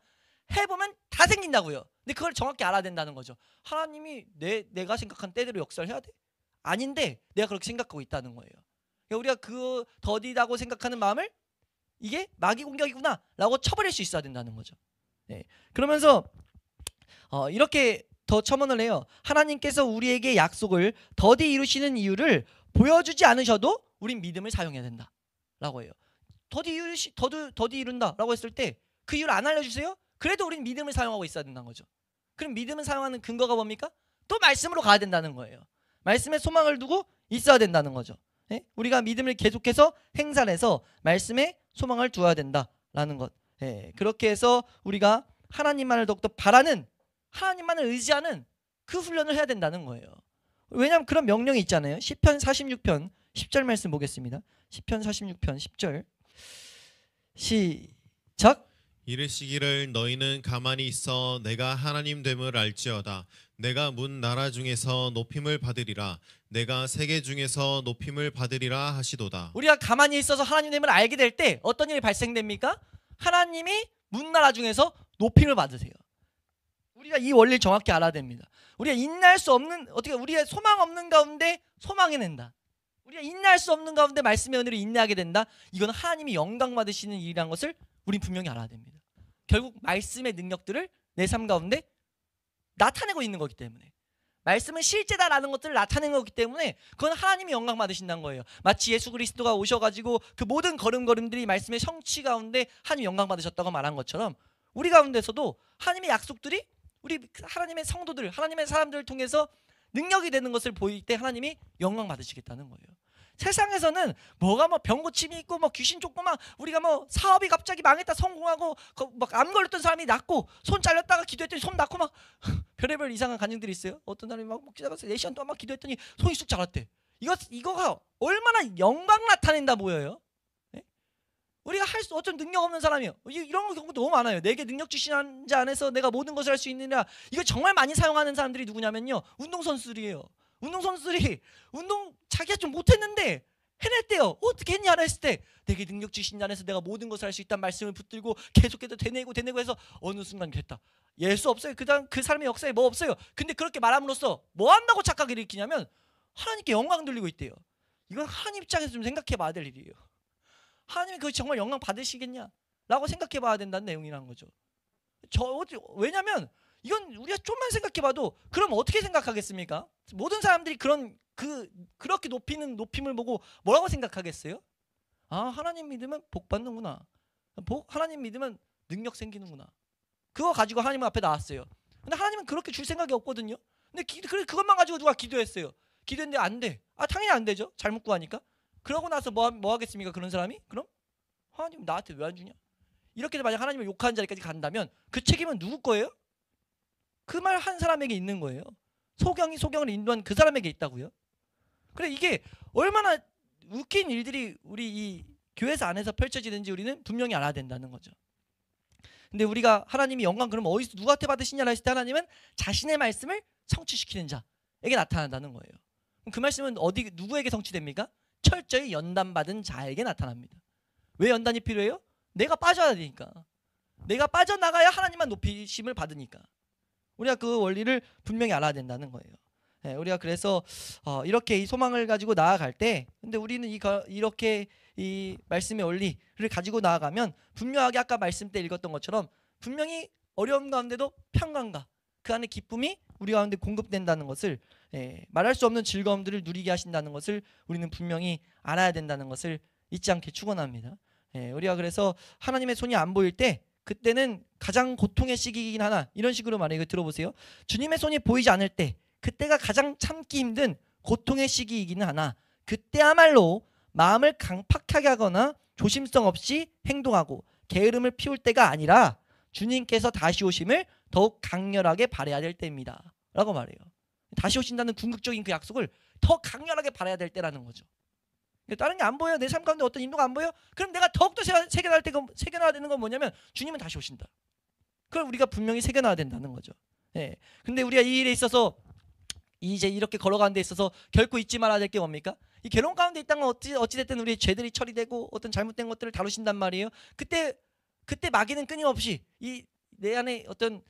A: 해보면 다 생긴다고요. 근데 그걸 정확히 알아야 된다는 거죠. 하나님이 내가 생각한 때대로 역사를 해야 돼? 아닌데 내가 그렇게 생각하고 있다는 거예요. 그러니까 우리가 그 더디다고 생각하는 마음을 이게 마귀 공격이구나 라고 쳐버릴 수 있어야 된다는 거죠. 그러면서 이렇게 더 첨언을 해요. 하나님께서 우리에게 약속을 더디 이루시는 보여주지 않으셔도 우린 믿음을 사용해야 된다 라고 해요. 더디 이룬다 라고 했을 때 그 이유를 안 알려주세요? 그래도 우린 믿음을 사용하고 있어야 된다는 거죠. 그럼 믿음을 사용하는 근거가 뭡니까? 또 말씀으로 가야 된다는 거예요. 말씀에 소망을 두고 있어야 된다는 거죠. 우리가 믿음을 계속해서 행사를 해서 말씀에 소망을 두어야 된다라는 것. 그렇게 해서 우리가 하나님만을 더욱더 바라는, 하나님만을 의지하는 그 훈련을 해야 된다는 거예요. 왜냐하면 그런 명령이 있잖아요. 시편 46편 10절 말씀 보겠습니다. 시편 46편 10절 시작.
B: 이르시기를 너희는 가만히 있어 내가 하나님 됨을 알지어다. 내가 문 나라 중에서 높임을 받으리라. 내가 세계 중에서 높임을 받으리라 하시도다.
A: 우리가 가만히 있어서 하나님됨을 알게 될 때 어떤 일이 발생됩니까? 하나님이 문 나라 중에서 높임을 받으세요. 우리가 이 원리를 정확히 알아야 됩니다. 우리가 인내할 수 없는, 우리의 소망 없는 가운데 소망해낸다. 우리가 인내할 수 없는 가운데 말씀의 은혜로 인내하게 된다. 이건 하나님이 영광 받으시는 일이라는 것을 우린 분명히 알아야 됩니다. 결국 말씀의 능력들을 내 삶 가운데 나타내고 있는 거기 때문에, 말씀은 실제다라는 것들을 나타내는 거기 때문에 그건 하나님이 영광 받으신다는 거예요. 마치 예수 그리스도가 오셔가지고 그 모든 걸음걸음들이 말씀의 성취 가운데 하나님 영광 받으셨다고 말한 것처럼 우리 가운데서도 하나님의 약속들이 우리 하나님의 성도들, 하나님의 사람들을 통해서 능력이 되는 것을 보일 때 하나님이 영광 받으시겠다는 거예요. 세상에서는 뭐가 병 고침이 있고 귀신 쫓고 우리가 사업이 갑자기 망했다 성공하고 암 걸렸던 사람이 낫고 손 잘렸다가 기도했더니 손 낫고 별의별 이상한 간증들이 있어요. 어떤 사람이 기다가 4시간 동안 기도했더니 손이 쑥 자랐대. 이거가 얼마나 영광 나타낸다 보여요. 우리가 어떤 능력 없는 사람이요. 이런 경우도 너무 많아요. 내게 능력 주신 자 안에서 내가 모든 것을 할 수 있느냐. 이거 정말 많이 사용하는 사람들이 누구냐면요. 운동선수들이에요. 운동선수들이 자기가 좀 못했는데 해냈대요. 어떻게 했냐라 했을 때 내게 능력 주신 자 안에서 내가 모든 것을 할 수 있다는 말씀을 붙들고 계속해서 되뇌고 해서 어느 순간 됐다. 예수 없어요. 그 사람의 역사에 뭐 없어요. 근데 그렇게 말함으로써 뭐 한다고 착각을 일으키냐면 하나님께 영광 돌리고 있대요. 이건 하나님 입장에서 좀 생각해 봐야 될 일이에요. 하나님이 그거 정말 영광 받으시겠냐? 라고 생각해 봐야 된다는 내용이라는 거죠. 왜냐면 이건 우리가 좀만 생각해 봐도 그럼 어떻게 생각하겠습니까? 모든 사람들이 그렇게 높임을 보고 뭐라고 생각하겠어요? 아, 하나님 믿으면 복 받는구나. 하나님 믿으면 능력 생기는구나. 그거 가지고 하나님 앞에 나왔어요. 근데 하나님은 그렇게 줄 생각이 없거든요. 근데 그것만 가지고 누가 기도했어요. 기도했는데 안 돼. 아, 당연히 안 되죠. 잘못 구하니까. 그러고 나서 뭐 하겠습니까? 그런 사람이? 그럼 하나님 나한테 왜 안 주냐? 이렇게 만약 하나님을 욕하는 자리까지 간다면 그 책임은 누구 거예요? 그 말 한 사람에게 있는 거예요. 소경을 인도한 그 사람에게 있다고요. 그래, 이게 얼마나 웃긴 일들이 우리 이 교회에서 안에서 펼쳐지는지 우리는 분명히 알아야 된다는 거죠. 근데 우리가 하나님이 영광 그러면 어디서 누구한테 받으시냐라 했을 때 하나님은 자신의 말씀을 성취시키는 자에게 나타난다는 거예요. 그 말씀은 누구에게 성취됩니까? 철저히 연단받은 자에게 나타납니다. 왜 연단이 필요해요? 내가 빠져야 되니까. 내가 빠져나가야 하나님만 높이심을 받으니까. 우리가 그 원리를 분명히 알아야 된다는 거예요. 네, 우리가 그래서 이렇게 이 소망을 가지고 나아갈 때, 근데 우리는 이렇게 이 말씀의 원리를 가지고 나아가면 분명하게 아까 말씀 때 읽었던 것처럼 분명히 어려움 가운데도 평강과 그 안에 기쁨이 우리 가운데 공급된다는 것을, 말할 수 없는 즐거움들을 누리게 하신다는 것을 우리는 분명히 알아야 된다는 것을 잊지 않게 축원합니다. 우리가 그래서 하나님의 손이 안 보일 때 그때는 가장 고통의 시기이긴 하나, 이런 식으로 말해요. 이거 들어보세요. 주님의 손이 보이지 않을 때 그때가 가장 참기 힘든 고통의 시기이기는 하나, 그때야말로 마음을 강팍하게 하거나 조심성 없이 행동하고 게으름을 피울 때가 아니라 주님께서 다시 오심을 더욱 강렬하게 바라야 될 때입니다 라고 말해요. 다시 오신다는 궁극적인 그 약속을 더 강렬하게 바라야 될 때라는 거죠. 다른 게 안 보여요. 내 삶 가운데 어떤 인도가 안 보여? 그럼 내가 더욱더 새겨놔야 되는 건 뭐냐면 주님은 다시 오신다. 그걸 우리가 분명히 새겨놔야 된다는 거죠. 근데 우리가 이 일에 있어서 이제 이렇게 걸어가는 데 있어서 결코 잊지 말아야 될 게 뭡니까? 이 괴로운 가운데 있다는 건 어찌됐든 우리의 죄들이 처리되고 어떤 잘못된 것들을 다루신단 말이에요. 그때 마귀는 끊임없이 이 내 안에 어떤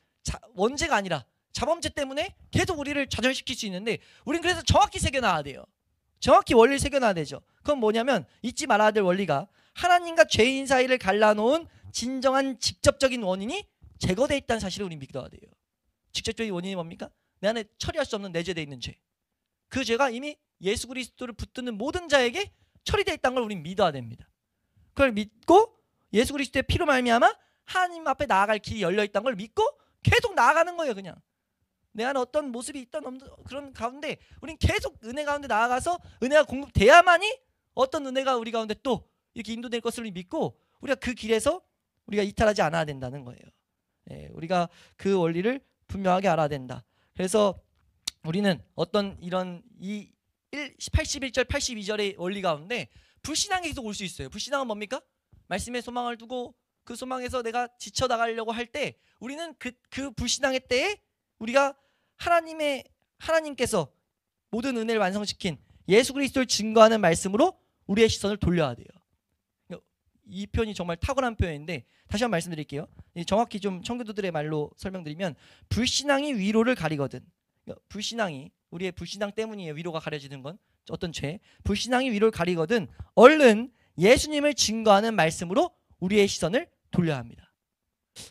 A: 원죄가 아니라 자범죄 때문에 계속 우리를 좌절시킬 수 있는데, 우린 그래서 정확히 새겨놔야 돼요. 정확히 원리를 새겨놔야 되죠. 그건 뭐냐면 잊지 말아야 될 원리가, 하나님과 죄인 사이를 갈라놓은 진정한 직접적인 원인이 제거되어 있다는 사실을 우리 믿어야 돼요. 직접적인 원인이 뭡니까? 내 안에 처리할 수 없는 내재되어 있는 죄. 그 죄가 이미 예수 그리스도를 붙드는 모든 자에게 처리되어 있다는 걸 우리는 믿어야 됩니다. 그걸 믿고 예수 그리스도의 피로 말미암아 하나님 앞에 나아갈 길이 열려 있다는 걸 믿고 계속 나아가는 거예요. 그냥 내 안에 어떤 모습이 있던 없는 그런 가운데 우린 계속 은혜 가운데 나아가서 은혜가 공급돼야만이 어떤 은혜가 우리 가운데 또 이렇게 인도될 것을 믿고 우리가 그 길에서 우리가 이탈하지 않아야 된다는 거예요. 우리가 그 원리를 분명하게 알아야 된다. 그래서 우리는 어떤 이런 81절 82절의 원리 가운데 불신앙이 계속 올 수 있어요. 불신앙은 뭡니까? 말씀에 소망을 두고 그 소망에서 내가 지쳐나가려고 할 때 우리는 그 불신앙의 때에 우리가 하나님께서 모든 은혜를 완성시킨 예수 그리스도를 증거하는 말씀으로 우리의 시선을 돌려야 돼요. 이 표현이 정말 탁월한 표현인데 다시 한번 말씀드릴게요. 정확히 좀 청교도들의 말로 설명드리면, 불신앙이 위로를 가리거든. 불신앙이, 우리의 불신앙 때문이에요. 위로가 가려지는 건 어떤 죄. 불신앙이 위로를 가리거든 얼른 예수님을 증거하는 말씀으로 우리의 시선을 돌려야 합니다.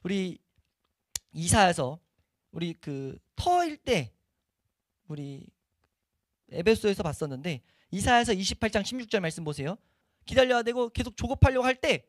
A: 우리 이사야서 우리 그 터일 때 우리 에베소에서 봤었는데, 이사야서 28장 16절 말씀 보세요. 기다려야 되고 계속 조급하려고 할 때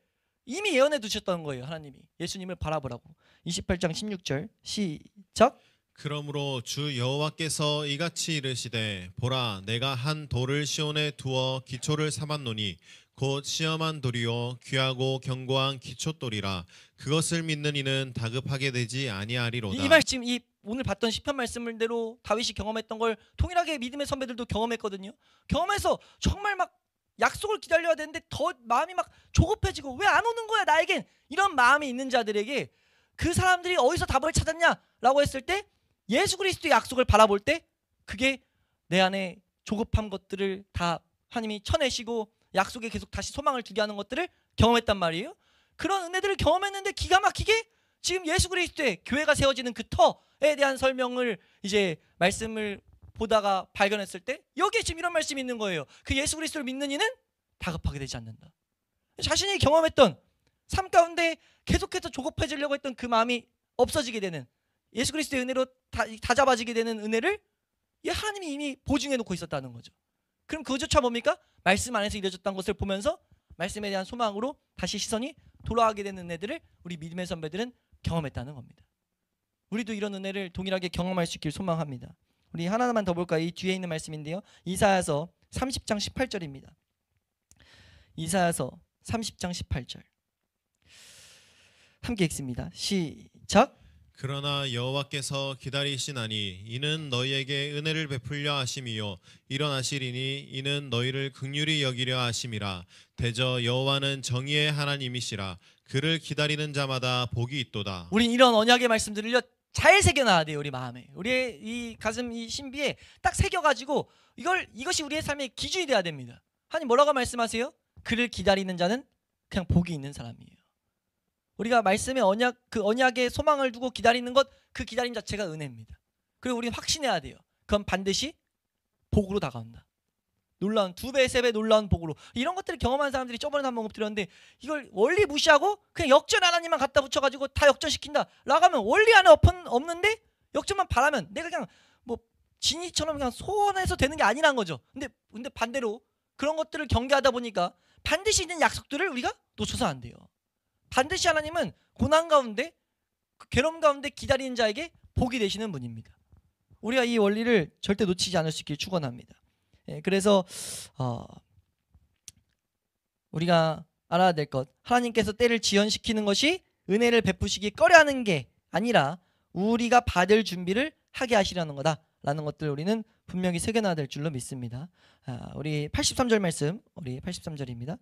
A: 이미 예언해 두셨던 거예요. 하나님이 예수님을 바라보라고. 28장 16절 시작.
B: 그러므로 주 여호와께서 이같이 이르시되, 보라, 내가 한 돌을 시온에 두어 기초를 삼았노니 곧 시험한 돌이요 귀하고 견고한 기초돌이라. 그것을 믿는 이는 다급하게 되지 아니하리로다.
A: 이 말씀, 이 오늘 봤던 시편 말씀대로 다윗이 경험했던 걸 동일하게 믿음의 선배들도 경험했거든요. 경험해서 정말 막 약속을 기다려야 되는데 더 마음이 막 조급해지고 왜 안 오는 거야 나에겐, 이런 마음이 있는 자들에게 그 사람들이 어디서 답을 찾았냐라고 했을 때 예수 그리스도의 약속을 바라볼 때 그게 내 안에 조급한 것들을 다 하나님이 쳐내시고 약속에 계속 다시 소망을 두게 하는 것들을 경험했단 말이에요. 그런 은혜들을 경험했는데 기가 막히게 지금 예수 그리스도의 교회가 세워지는 그 터에 대한 설명을 이제 말씀을 보다가 발견했을 때 여기에 지금 이런 말씀이 있는 거예요. 그 예수 그리스도를 믿는 이는 다급하게 되지 않는다. 자신이 경험했던 삶 가운데 계속해서 조급해지려고 했던 그 마음이 없어지게 되는, 예수 그리스도의 은혜로 다 잡아지게 되는 은혜를 하나님이 이미 보증해 놓고 있었다는 거죠. 그럼 그조차 뭡니까? 말씀 안에서 이루어졌다는 것을 보면서 말씀에 대한 소망으로 다시 시선이 돌아가게 되는 은혜들을 우리 믿음의 선배들은 경험했다는 겁니다. 우리도 이런 은혜를 동일하게 경험할 수 있길 소망합니다. 우리 하나만 더 볼까요? 이 뒤에 있는 말씀인데요. 이사야서 30장 18절입니다. 이사야서 30장 18절 함께 읽습니다. 시작.
B: 그러나 여호와께서 기다리시나니 이는 너희에게 은혜를 베풀려 하심이요 일어나시리니 이는 너희를 긍휼히 여기려 하심이라. 대저 여호와는 정의의 하나님이시라. 그를 기다리는 자마다 복이 있도다.
A: 우린 이런 언약의 말씀들을 잘 새겨놔야 돼요. 우리 마음에, 우리의 이 가슴, 이 신비에 딱 새겨가지고 이것이 우리의 삶의 기준이 돼야 됩니다. 하나님 뭐라고 말씀하세요? 그를 기다리는 자는 그냥 복이 있는 사람이에요. 우리가 말씀의 언약, 그 언약의 소망을 두고 기다리는 것, 그 기다림 자체가 은혜입니다. 그리고 우리는 확신해야 돼요. 그건 반드시 복으로 다가온다. 놀라운 2배, 3배 놀라운 복으로. 이런 것들을 경험한 사람들이 저번에 한번 엎드렸는데 이걸 원리 무시하고 그냥 역전 하나님만 갖다 붙여가지고 다 역전시킨다 라고 하면 원리 안에 없는데 역전만 바라면 내가 그냥 뭐 진이처럼 그냥 소원해서 되는 게 아니란 거죠. 근데 반대로 그런 것들을 경계하다 보니까 반드시 있는 약속들을 우리가 놓쳐서 안 돼요. 반드시 하나님은 고난 가운데, 괴로움 가운데 기다리는 자에게 복이 되시는 분입니다. 우리가 이 원리를 절대 놓치지 않을 수 있길 축원합니다. 그래서 우리가 알아야 될 것, 하나님께서 때를 지연시키는 것이 은혜를 베푸시기 꺼려하는 게 아니라 우리가 받을 준비를 하게 하시려는 거다라는 것들 우리는 분명히 새겨놔야 될 줄로 믿습니다. 우리 83절 말씀, 우리 83절입니다.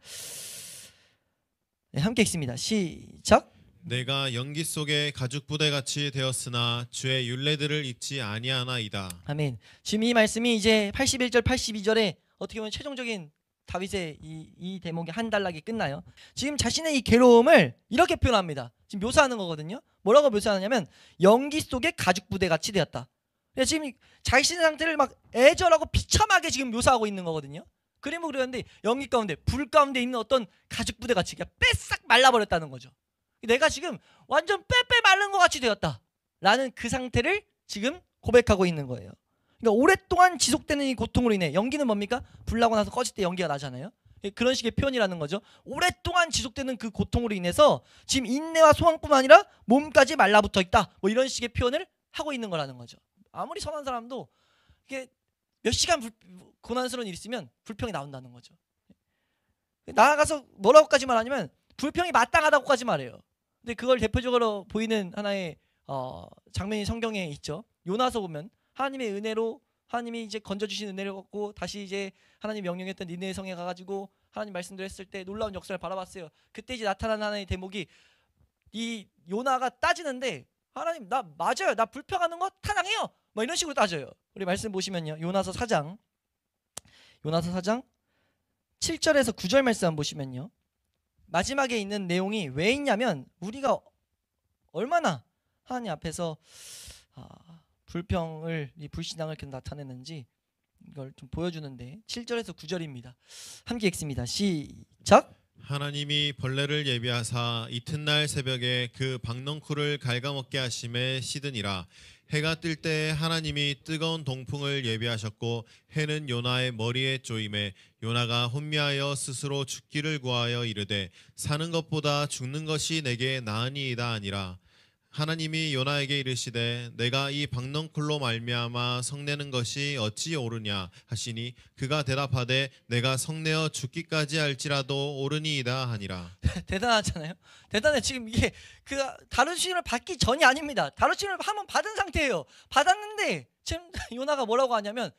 A: 네, 함께 읽습니다. 시작.
B: 내가 연기 속에 가죽 부대같이 되었으나 주의 율례들을 잊지 아니하나이다.
A: 아멘. 지금 이 말씀이 이제 81절 82절에 어떻게 보면 최종적인 다윗의 이 대목이 한 단락이 끝나요. 지금 자신의 이 괴로움을 이렇게 표현합니다. 지금 묘사하는 거거든요. 뭐라고 묘사하냐면 연기 속에 가죽 부대같이 되었다. 지금 자신의 상태를 막 애절하고 비참하게 지금 묘사하고 있는 거거든요. 그림을 그렸는데 연기 가운데, 불 가운데 있는 어떤 가죽 부대같이 그냥 빼싹 말라버렸다는 거죠. 내가 지금 완전 빼빼 마른 것 같이 되었다 라는 그 상태를 지금 고백하고 있는 거예요. 그러니까 오랫동안 지속되는 이 고통으로 인해, 연기는 뭡니까? 불 나고 나서 꺼질 때 연기가 나잖아요. 그런 식의 표현이라는 거죠. 오랫동안 지속되는 그 고통으로 인해서 지금 인내와 소망뿐만 아니라 몸까지 말라붙어 있다, 뭐 이런 식의 표현을 하고 있는 거라는 거죠. 아무리 선한 사람도 이게 몇 시간 고난스러운 일이 있으면 불평이 나온다는 거죠. 나아가서 뭐라고까지 말하냐면 불평이 마땅하다고까지 말해요. 근데 그걸 대표적으로 보이는 하나의 장면이 성경에 있죠. 요나서 보면 하나님의 은혜로, 하나님이 이제 건져주신 은혜를 갖고 다시 이제 하나님 명령했던 니느웨 성에 가가지고 하나님 말씀대로 했을 때 놀라운 역사를 바라봤어요. 그때 이제 나타난 하나의 대목이, 이 요나가 따지는데 하나님 나 맞아요, 나 불평하는 거 타당해요, 뭐 이런 식으로 따져요. 우리 말씀 보시면요, 요나서 4장 7절에서 9절 말씀 한번 보시면요, 마지막에 있는 내용이 왜 있냐면 우리가 얼마나 하나님 앞에서 불평을, 이 불신앙을 이렇게 나타내는지 이걸 좀 보여주는데 7절에서 9절입니다. 함께 읽습니다. 시작.
B: 하나님이 벌레를 예비하사 이튿날 새벽에 그 박넝쿨을 갉아먹게 하심에 시드니라. 해가 뜰 때 하나님이 뜨거운 동풍을 예비하셨고 해는 요나의 머리에 쪼임에 요나가 혼미하여 스스로 죽기를 구하여 이르되 사는 것보다 죽는 것이 내게 나으니이다 아니라. 하나님이 요나에게 이르시되 내가 이 박넝쿨로 말미암아 성내는 것이 어찌 옳으냐 하시니 그가 대답하되 내가 성내어 죽기까지 할지라도 옳으니이다 하니라.
A: 대단하잖아요. 대단해. 지금 이게 그 다루심을 받기 전이 아닙니다. 다루심을 한번 받은 상태예요. 받았는데 지금 요나가 뭐라고 하냐면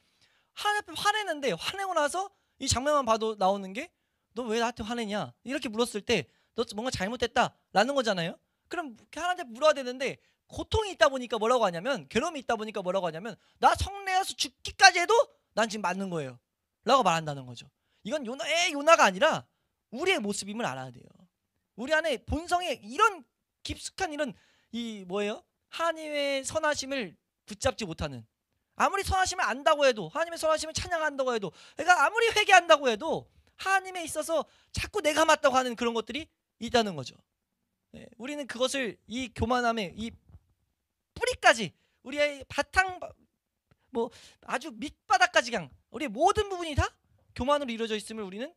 A: 하나님 앞에 화내는데, 화내고 나서 이 장면만 봐도 나오는 게 너 왜 나한테 화내냐 이렇게 물었을 때 너 뭔가 잘못됐다라는 거잖아요. 그럼 하나님한테 물어야 되는데 고통이 있다 보니까 뭐라고 하냐면, 괴로움이 있다 보니까 뭐라고 하냐면 나 성내어서 죽기까지 해도 난 지금 맞는 거예요 라고 말한다는 거죠. 이건 요나가 아니라 우리의 모습임을 알아야 돼요. 우리 안에 본성에 이런 깊숙한 이런 이 뭐예요? 하나님의 선하심을 붙잡지 못하는, 아무리 선하심을 안다고 해도, 하나님의 선하심을 찬양한다고 해도, 그러니까 아무리 회개한다고 해도 하나님에 있어서 자꾸 내가 맞다고 하는 그런 것들이 있다는 거죠. 우리는 그것을, 이 교만함의 이 뿌리까지, 우리의 바탕, 뭐 아주 밑바닥까지 그냥 우리의 모든 부분이 다 교만으로 이루어져 있음을 우리는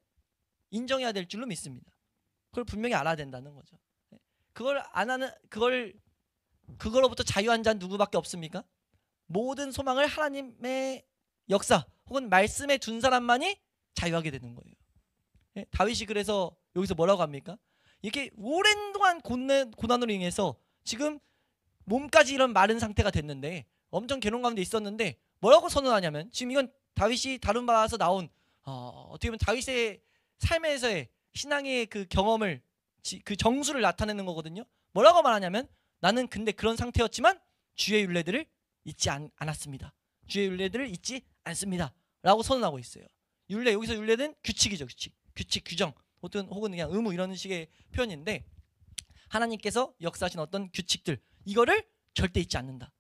A: 인정해야 될 줄로 믿습니다. 그걸 분명히 알아야 된다는 거죠. 그걸 안 하는, 그걸로부터 자유한 자는 누구밖에 없습니까? 모든 소망을 하나님의 역사 혹은 말씀에 둔 사람만이 자유하게 되는 거예요. 다윗이 그래서 여기서 뭐라고 합니까? 이렇게 오랜 동안 고난으로 인해서 지금 몸까지 이런 마른 상태가 됐는데, 엄청 괴로운 가운데 있었는데 뭐라고 선언하냐면, 지금 이건 다윗이 다룬 바에서 나온 어떻게 보면 다윗의 삶에서의 신앙의 그 경험을, 그 정수를 나타내는 거거든요. 뭐라고 말하냐면, 나는 근데 그런 상태였지만 주의 율례들을 잊지 않았습니다. 주의 율례들을 잊지 않습니다 라고 선언하고 있어요. 율례, 여기서 율례는 규칙이죠. 규칙, 규정, 혹은 그냥 의무, 이런 식의 표현인데, 하나님께서 역사하신 어떤 규칙들, 이거를 절대 잊지 않는다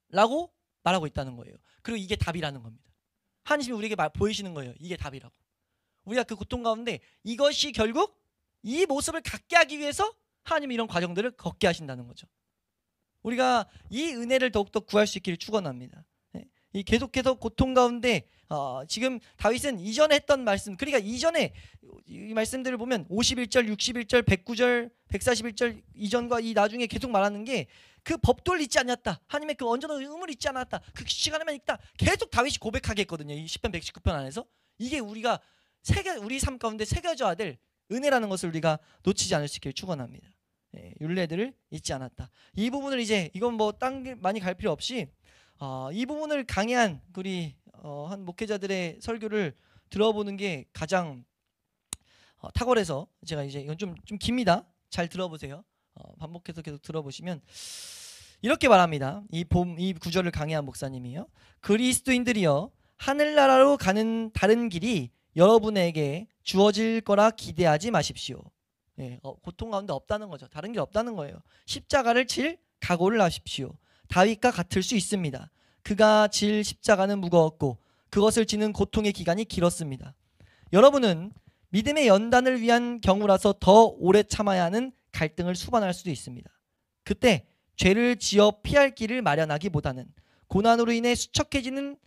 A: 라고 말하고 있다는 거예요. 그리고 이게 답이라는 겁니다. 하나님이 우리에게 보이시는 거예요. 이게 답이라고. 우리가 그 고통 가운데 이것이 결국 이 모습을 갖게 하기 위해서 하나님이 이런 과정들을 걷게 하신다는 거죠. 우리가 이 은혜를 더욱더 구할 수 있기를 축원합니다. 이 계속해서 고통 가운데 지금 다윗은 이전에 했던 말씀, 그러니까 이전에 이 말씀들을 보면 51절, 61절, 109절, 141절 이전과 이 나중에 계속 말하는 게, 그 법도를 잊지 않았다, 하나님의 그 언전의 의무를 잊지 않았다, 그 규칙 안에만 있다, 계속 다윗이 고백하게 했거든요. 이 10편 119편 안에서. 이게 우리가 우리 삶 가운데 새겨져야 될 은혜라는 것을 우리가 놓치지 않을 수 있기를 축원합니다. 율례들을 잊지 않았다. 이 부분을 이제, 이건 뭐 딴 게 많이 갈 필요 없이 이 부분을 강해한 우리 한 목회자들의 설교를 들어보는 게 가장 탁월해서, 제가 이제 이건 좀 깁니다. 잘 들어보세요. 반복해서 계속 들어보시면 이렇게 말합니다. 이 구절을 강해한 목사님이요. 그리스도인들이여, 하늘나라로 가는 다른 길이 여러분에게 주어질 거라 기대하지 마십시오. 고통 가운데 없다는 거죠. 다른 길 없다는 거예요. 십자가를 질 각오를 하십시오. 다윗과 같을 수 있습니다. 그가 질 십자가는 무거웠고 그것을 지는 고통의 기간이 길었습니다. 여러분은 믿음의 연단을 위한 경우라서 더 오래 참아야 하는 갈등을 수반할 수도 있습니다. 그때 죄를 지어 피할 길을 마련하기보다는 고난으로 인해 수척해지는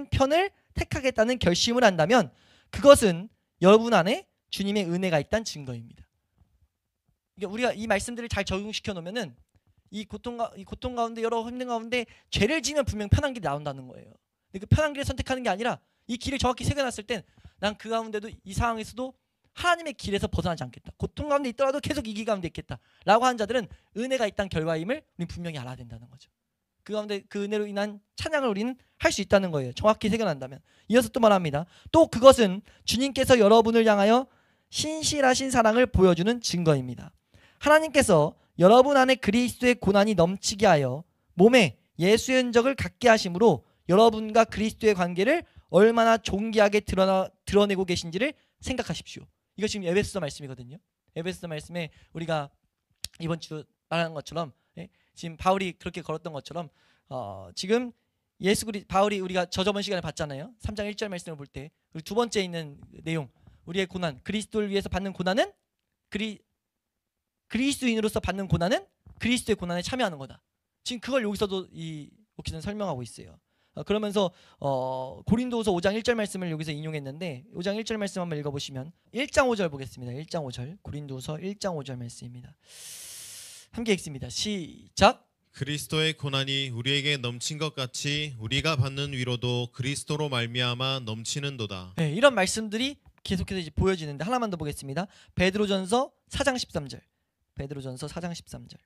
A: 편을 택하겠다는 결심을 한다면, 그것은 여러분 안에 주님의 은혜가 있다는 증거입니다. 그러니까 우리가 이 말씀들을 잘 적용시켜 놓으면은 이 고통 가운데, 여러 힘든 가운데 죄를 지면 분명 편한 길이 나온다는 거예요. 근데 그 편한 길을 선택하는 게 아니라 이 길을 정확히 새겨놨을 땐 난 그 가운데도, 이 상황에서도 하나님의 길에서 벗어나지 않겠다. 고통 가운데 있더라도 계속 이 길 가운데 있겠다 라고 하는 자들은 은혜가 있다는 결과임을 우리는 분명히 알아야 된다는 거죠. 그 가운데 그 은혜로 인한 찬양을 우리는 할 수 있다는 거예요. 정확히 새겨난다면. 이어서 또 말합니다. 또 그것은 주님께서 여러분을 향하여 신실하신 사랑을 보여주는 증거입니다. 하나님께서 여러분 안에 그리스도의 고난이 넘치게 하여 몸에 예수의 흔적을 갖게 하심으로 여러분과 그리스도의 관계를 얼마나 존귀하게 드러내고 계신지를 생각하십시오. 이거 지금 에베소서 말씀이거든요. 에베소서 말씀에 우리가 이번 주 말하는 것처럼, 지금 바울이 그렇게 걸었던 것처럼 지금 바울이 우리가 저번 시간에 봤잖아요. 3장 1절 말씀을 볼 때 두 번째 있는 내용, 우리의 고난, 그리스도를 위해서 받는 고난은 그리스도인으로서 받는 고난은 그리스도의 고난에 참여하는 거다. 지금 그걸 여기서도 이 목사는 설명하고 있어요. 그러면서 고린도후서 5장 1절 말씀을 여기서 인용했는데, 5장 1절 말씀 한번 읽어보시면 1장 5절 보겠습니다. 1장 5절, 고린도후서 1장 5절 말씀입니다. 함께 읽습니다. 시작.
B: 그리스도의 고난이 우리에게 넘친 것 같이 우리가 받는 위로도 그리스도로 말미암아 넘치는도다.
A: 이런 말씀들이 계속해서 이제 보여지는데, 하나만 더 보겠습니다. 베드로전서 4장 13절. 베드로전서 4장 13절.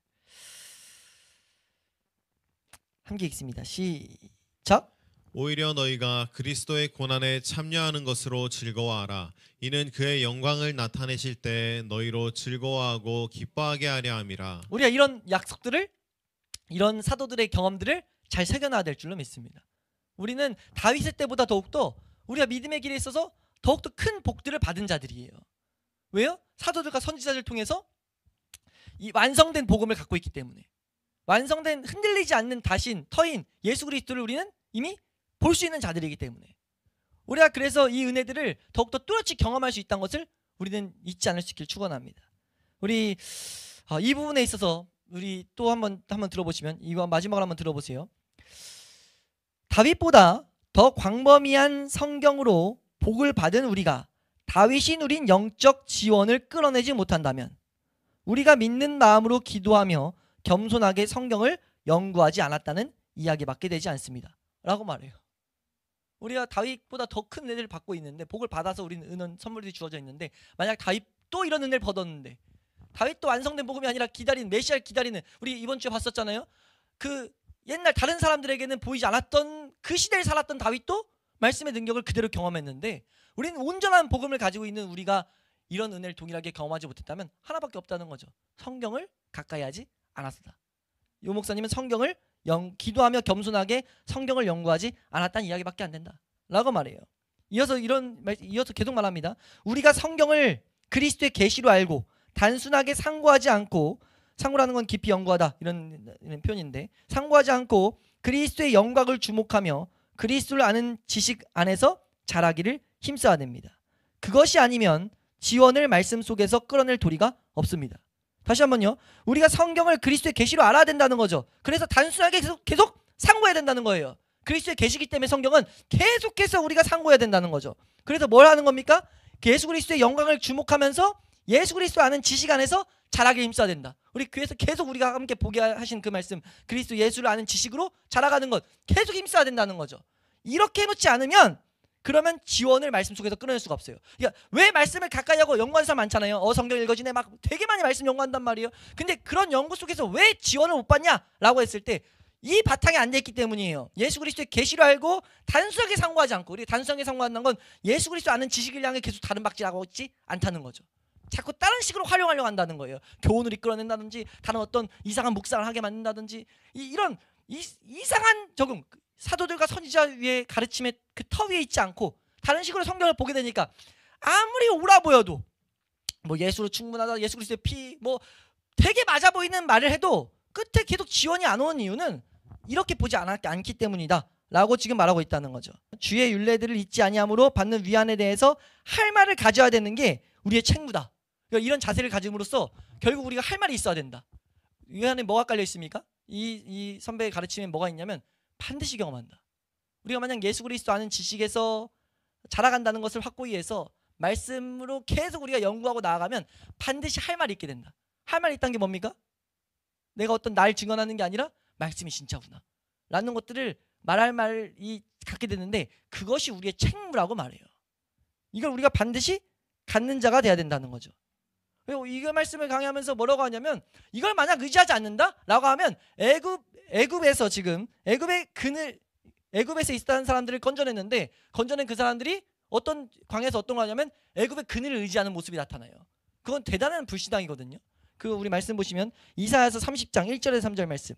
A: 함께 읽습니다. 시작.
B: 오히려 너희가 그리스도의 고난에 참여하는 것으로 즐거워하라. 이는 그의 영광을 나타내실 때 너희로 즐거워하고 기뻐하게 하려 함이라.
A: 우리가 이런 약속들을, 이런 사도들의 경험들을 잘 새겨놔야 될 줄로 믿습니다. 우리는 다윗의 때보다 더욱더 우리가 믿음의 길에 있어서 더욱더 큰 복들을 받은 자들이에요. 왜요? 사도들과 선지자들 통해서 이 완성된 복음을 갖고 있기 때문에, 완성된 흔들리지 않는 터인 예수 그리스도를 우리는 이미 볼 수 있는 자들이기 때문에, 우리가 그래서 이 은혜들을 더욱더 뚜렷이 경험할 수 있다는 것을 우리는 잊지 않을 수 있길 축원합니다. 우리 이 부분에 있어서 우리 또 한번 들어보시면, 이거 마지막으로 한번 들어보세요. 다윗보다 더 광범위한 성경으로 복을 받은 우리가 다윗이 누린 영적 지원을 끌어내지 못한다면 우리가 믿는 마음으로 기도하며 겸손하게 성경을 연구하지 않았다는 이야기밖에 되지 않습니다 라고 말해요. 우리가 다윗보다 더 큰 은혜를 받고 있는데, 복을 받아서 우리는 은은 선물들이 주어져 있는데, 만약 다윗도 이런 은혜를 받았는데, 다윗도 완성된 복음이 아니라 기다리는, 메시아를 기다리는, 우리 이번 주에 봤었잖아요. 그 옛날 다른 사람들에게는 보이지 않았던 그 시대를 살았던 다윗도 말씀의 능력을 그대로 경험했는데, 우리는 온전한 복음을 가지고 있는 우리가 이런 은혜를 동일하게 경험하지 못했다면 하나밖에 없다는 거죠. 성경을 가까이 하지 않았다. 요 목사님은 성경을 기도하며 겸손하게 성경을 연구하지 않았다는 이야기밖에 안 된다 라고 말해요. 이어서 계속 말합니다. 우리가 성경을 그리스도의 계시로 알고 단순하게 상고하지 않고, 상고라는 건 깊이 연구하다 이런 표현인데, 상고하지 않고 그리스도의 영광을 주목하며 그리스도를 아는 지식 안에서 자라기를 힘써야 됩니다. 그것이 아니면 지원을 말씀 속에서 끌어낼 도리가 없습니다. 다시 한번요. 우리가 성경을 그리스도의 계시로 알아야 된다는 거죠. 그래서 단순하게 계속 상고해야 된다는 거예요. 그리스도의 계시기 때문에 성경은 계속해서 우리가 상고해야 된다는 거죠. 그래서 뭘 하는 겁니까? 예수 그리스도의 영광을 주목하면서 예수 그리스도 아는 지식 안에서 자라기를 힘써야 된다. 우리 교회에서 계속 우리가 함께 보게 하신 그 말씀, 그리스도 예수를 아는 지식으로 자라가는 것, 계속 힘써야 된다는 거죠. 이렇게 해놓지 않으면 그러면 지원을 말씀 속에서 끊어낼 수가 없어요. 그러니까 왜 말씀을 가까이 하고 연구하는 사람 많잖아요. 성경 읽어지네 막 되게 많이 말씀 연구한단 말이에요. 근데 그런 연구 속에서 왜 지원을 못 받냐라고 했을 때 이 바탕이 안 돼 있기 때문이에요. 예수 그리스도의 계시를 알고 단순하게 상고하지 않고, 우리 단순하게 상고한다는 건 예수 그리스도 아는 지식을 향해 계속 다른 박질하고 있지 않다는 거죠. 자꾸 다른 식으로 활용하려고 한다는 거예요. 교훈을 이끌어낸다든지 다른 어떤 이상한 묵상을 하게 만든다든지, 이런 이상한 적응, 사도들과 선지자의 가르침의 그 터 위에 있지 않고 다른 식으로 성경을 보게 되니까 아무리 옳아 보여도 뭐 예수로 충분하다, 예수 그리스도의 피, 뭐 되게 맞아 보이는 말을 해도 끝에 계속 지원이 안 오는 이유는 이렇게 보지 않기 때문이다 라고 지금 말하고 있다는 거죠. 주의 율례들을 잊지 아니함으로 받는 위안에 대해서 할 말을 가져야 되는 게 우리의 책무다. 그러니까 이런 자세를 가짐으로써 결국 우리가 할 말이 있어야 된다. 이 안에 뭐가 깔려 있습니까? 이 선배의 가르침에 뭐가 있냐면 반드시 경험한다. 우리가 만약 예수 그리스도 아는 지식에서 자라간다는 것을 확고히 해서 말씀으로 계속 우리가 연구하고 나아가면 반드시 할 말이 있게 된다. 할 말이 있다는 게 뭡니까? 내가 어떤 날 증언하는 게 아니라 말씀이 진짜구나 라는 것들을 말할 말이 갖게 되는데, 그것이 우리의 책무라고 말해요. 이걸 우리가 반드시 갖는 자가 돼야 된다는 거죠. 그리고 이 말씀을 강의하면서 뭐라고 하냐면, 이걸 만약 의지하지 않는다 라고 하면 애굽에서 지금 애굽에서 있었던 사람들을 건져냈는데, 건져낸 그 사람들이 어떤 광야에서 어떤 거 하냐면 애굽의 그늘을 의지하는 모습이 나타나요. 그건 대단한 불신앙이거든요. 그 우리 말씀 보시면 이사야서 30장 1절에서 3절 말씀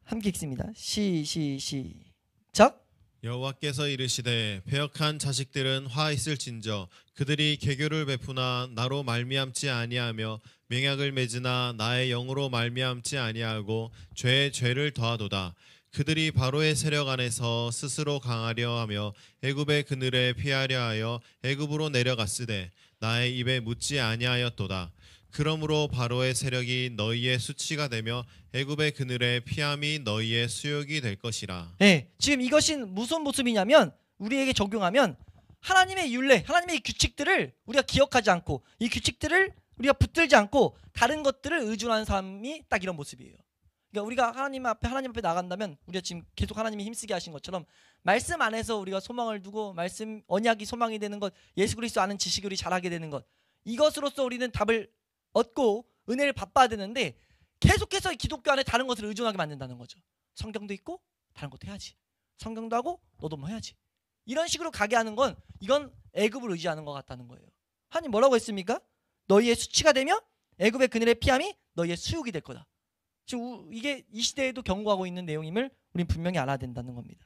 A: 함께 읽습니다. 시작.
B: 여호와께서 이르시되 배역한 자식들은 화 있을진저 그들이 개교를 베푸나 나로 말미암지 아니하며 맹약을 맺으나 나의 영으로 말미암지 아니하고 죄에 죄를 더하도다. 그들이 바로의 세력 안에서 스스로 강하려 하며 애굽의 그늘에 피하려 하여 애굽으로 내려갔으되 나의 입에 묻지 아니하였도다. 그러므로 바로의 세력이 너희의 수치가 되며 애굽의 그늘에 피함이 너희의 수욕이 될 것이라.
A: 네, 지금 이것이 무슨 모습이냐면, 우리에게 적용하면 하나님의 율례, 하나님의 규칙들을 우리가 기억하지 않고, 이 규칙들을 우리가 붙들지 않고 다른 것들을 의존하는 사람이 딱 이런 모습이에요. 그러니까 우리가 하나님 앞에 나간다면, 우리가 지금 계속 하나님이 힘쓰게 하신 것처럼 말씀 안에서 우리가 소망을 두고 말씀 언약이 소망이 되는 것, 예수 그리스도 아는 지식이 우리 잘하게 되는 것, 이것으로써 우리는 답을 얻고 은혜를 받아야 되는데, 계속해서 기독교 안에 다른 것을 의존하게 만든다는 거죠. 성경도 있고 다른 것도 해야지, 성경도 하고 너도 뭐 해야지, 이런 식으로 가게 하는 건 이건 애굽을 의지하는 것 같다는 거예요. 하나님 뭐라고 했습니까? 너희의 수치가 되며 애굽의 그늘의 피함이 너희의 수욕이 될 거다. 지금 이게 이 시대에도 경고하고 있는 내용임을 우린 분명히 알아야 된다는 겁니다.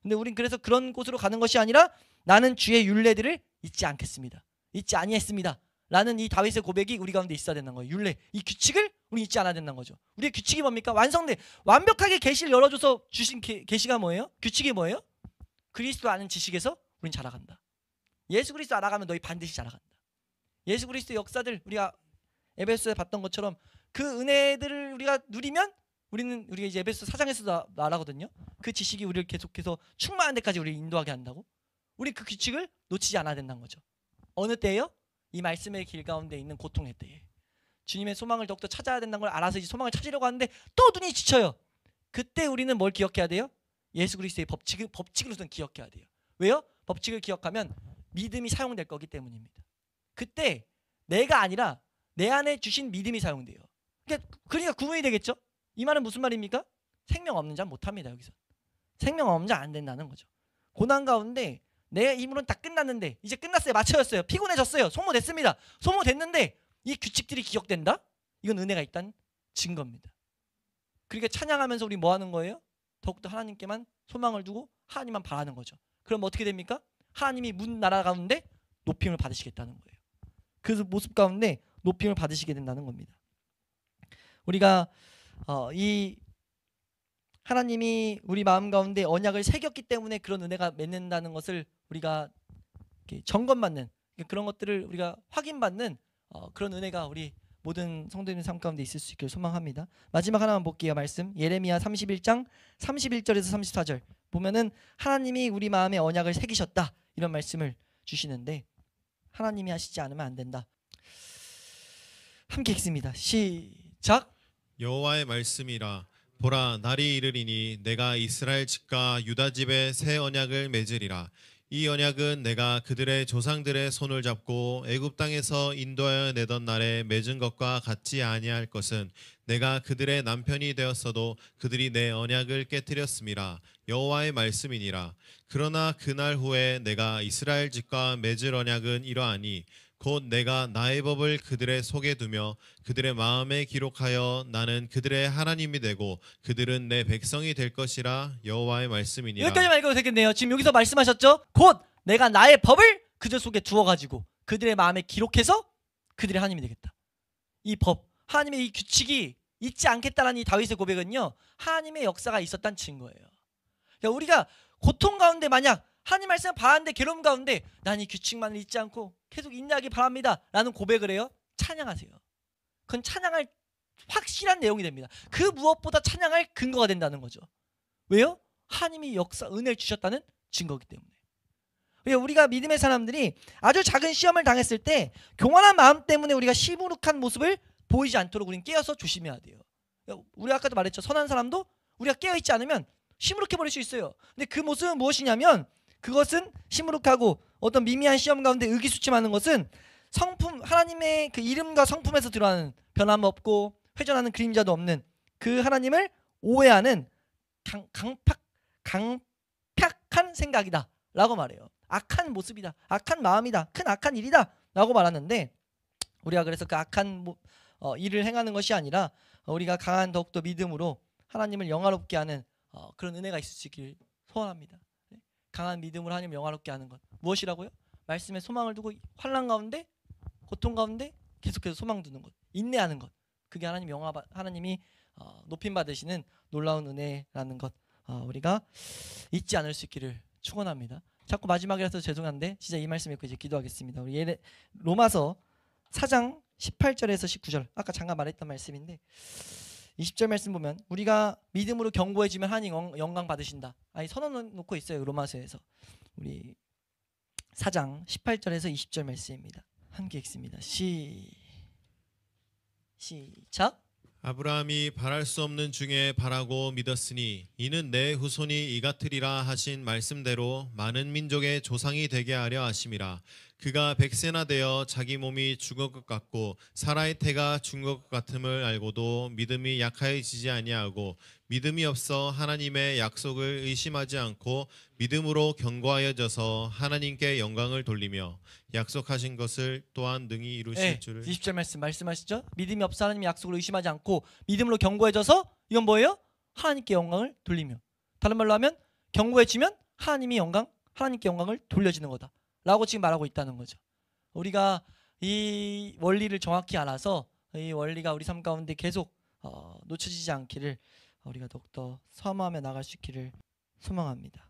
A: 근데 우린 그래서 그런 곳으로 가는 것이 아니라 나는 주의 율례들을 잊지 않겠습니다, 잊지 아니했습니다 라는 이 다윗의 고백이 우리 가운데 있어야 된다는 거예요. 율례, 이 규칙을 우리 잊지 않아야 된다는 거죠. 우리의 규칙이 뭡니까? 완벽하게 계시를 열어줘서 주신 계시가 뭐예요? 규칙이 뭐예요? 그리스도 아는 지식에서 우린 자라간다. 예수 그리스도 알아가면 너희 반드시 자라간다. 예수 그리스도의 역사들 우리가 에베소에 봤던 것처럼 그 은혜들을 우리가 누리면 우리가 이제 에베소 4장에서도 말하거든요. 그 지식이 우리를 계속해서 충만한 데까지 우리를 인도하게 한다고. 우리 그 규칙을 놓치지 않아야 된다는 거죠. 어느 때예요? 이 말씀의 길 가운데 있는 고통의 때에. 주님의 소망을 더욱더 찾아야 된다는 걸 알아서 이제 소망을 찾으려고 하는데 또 눈이 지쳐요. 그때 우리는 뭘 기억해야 돼요? 예수 그리스도의 법칙을 우선 기억해야 돼요. 왜요? 법칙을 기억하면 믿음이 사용될 거기 때문입니다. 그때 내가 아니라 내 안에 주신 믿음이 사용돼요. 그러니까 구원이 되겠죠? 이 말은 무슨 말입니까? 생명 없는 자는 못합니다. 여기서 생명 없는 자 안 된다는 거죠. 고난 가운데 내 힘으로는 다 끝났는데 이제 끝났어요. 마쳐졌어요. 피곤해졌어요. 소모됐습니다. 소모됐는데 이 규칙들이 기억된다? 이건 은혜가 있다는 증거입니다. 그러니까 찬양하면서 우리 뭐 하는 거예요? 더욱더 하나님께만 소망을 두고 하나님만 바라는 거죠. 그럼 어떻게 됩니까? 하나님이 문 나라 가운데 높임을 받으시겠다는 거예요. 그 모습 가운데 높임을 받으시게 된다는 겁니다. 우리가 이 하나님이 우리 마음 가운데 언약을 새겼기 때문에 그런 은혜가 맺는다는 것을 우리가 점검받는 그런 것들을 우리가 확인받는 그런 은혜가 우리 모든 성도님의 삶 가운데 있을 수 있기를 소망합니다. 마지막 하나만 볼게요. 말씀 예레미야 31장 31절에서 34절 보면은 하나님이 우리 마음에 언약을 새기셨다 이런 말씀을 주시는데 하나님이 하시지 않으면 안 된다. 함께 읽습니다. 시작.
B: 여호와의 말씀이라 보라 날이 이르리니 내가 이스라엘 집과 유다 집에 새 언약을 맺으리라. 이 언약은 내가 그들의 조상들의 손을 잡고 애굽 땅에서 인도하여 내던 날에 맺은 것과 같지 아니할 것은 내가 그들의 남편이 되었어도 그들이 내 언약을 깨뜨렸음이라. 여호와의 말씀이니라. 그러나 그날 후에 내가 이스라엘 집과 맺을 언약은 이러하니 곧 내가 나의 법을 그들의 속에 두며 그들의 마음에 기록하여 나는 그들의 하나님이 되고 그들은 내 백성이 될 것이라. 여호와의 말씀이니라.
A: 여기까지만 읽어도 되겠네요. 지금 여기서 말씀하셨죠? 곧 내가 나의 법을 그들 속에 두어가지고 그들의 마음에 기록해서 그들의 하나님이 되겠다. 이 법, 하나님의 이 규칙이 잊지 않겠다라는 이 다윗의 고백은요, 하나님의 역사가 있었다는 증거예요. 그러니까 우리가 고통 가운데 만약 하나님 말씀 바라는데 괴로움 가운데 난 이 규칙만을 잊지 않고 계속 인내하기 바랍니다 라는 고백을 해요. 찬양하세요. 그건 찬양할 확실한 내용이 됩니다. 그 무엇보다 찬양할 근거가 된다는 거죠. 왜요? 하나님이 은혜를 주셨다는 증거이기 때문에. 우리가 믿음의 사람들이 아주 작은 시험을 당했을 때 교만한 마음 때문에 우리가 시무룩한 모습을 보이지 않도록 우리는 깨어서 조심해야 돼요. 우리 아까도 말했죠. 선한 사람도 우리가 깨어있지 않으면 시무룩해 버릴 수 있어요. 근데 그 모습은 무엇이냐면 그것은 시무룩하고 어떤 미미한 시험 가운데 의기소침하는 것은 성품, 하나님의 그 이름과 성품에서 드러나는 변함없고 회전하는 그림자도 없는 그 하나님을 오해하는 강팍한 생각이다 라고 말해요. 악한 모습이다, 악한 마음이다, 큰 악한 일이다 라고 말하는데, 우리가 그래서 그 악한 일을 행하는 것이 아니라 우리가 강한 더욱더 믿음으로 하나님을 영화롭게 하는 그런 은혜가 있을 수 있기를 소원합니다. 강한 믿음으로 하나님을 영화롭게 하는 것 무엇이라고요? 말씀에 소망을 두고 환난 가운데 고통 가운데 계속해서 소망 두는 것, 인내하는 것, 그게 하나님이 높임 받으시는 놀라운 은혜라는 것 우리가 잊지 않을 수 있기를 축원합니다. 자꾸 마지막이라서 죄송한데 진짜 이 말씀 읽고 이제 기도하겠습니다. 우리 로마서 4장 18절에서 19절 아까 잠깐 말했던 말씀인데 20절 말씀 보면 우리가 믿음으로 견고해지면 하나님 영광 받으신다. 선언 놓고 있어요. 로마서에서. 우리 4장 18절에서 20절 말씀입니다. 함께 읽습니다. 시작.
B: 아브라함이 바랄 수 없는 중에 바라고 믿었으니 이는 내 후손이 이같으리라 하신 말씀대로 많은 민족의 조상이 되게 하려 하심이라. 그가 100세나 되어 자기 몸이 죽을 것 같고 사라의 태가 죽을 것 같음을 알고도 믿음이 약하여지지 아니하고 믿음이 없어 하나님의 약속을 의심하지 않고 믿음으로 견고하여져서 하나님께 영광을 돌리며 약속하신 것을 또한 능히 이루실 줄을.
A: 20절 말씀하시죠. 믿음이 없어 하나님의 약속을 의심하지 않고 믿음으로 견고해져서 이건 뭐예요? 하나님께 영광을 돌리며. 다른 말로 하면 견고해지면 하나님께 영광을 돌려지는 거다 라고 지금 말하고 있다는 거죠. 우리가 이 원리를 정확히 알아서 이 원리가 우리 삶 가운데 계속 놓쳐지지 않기를 우리가 더욱더 사모하며 나갈 수 있기를 소망합니다.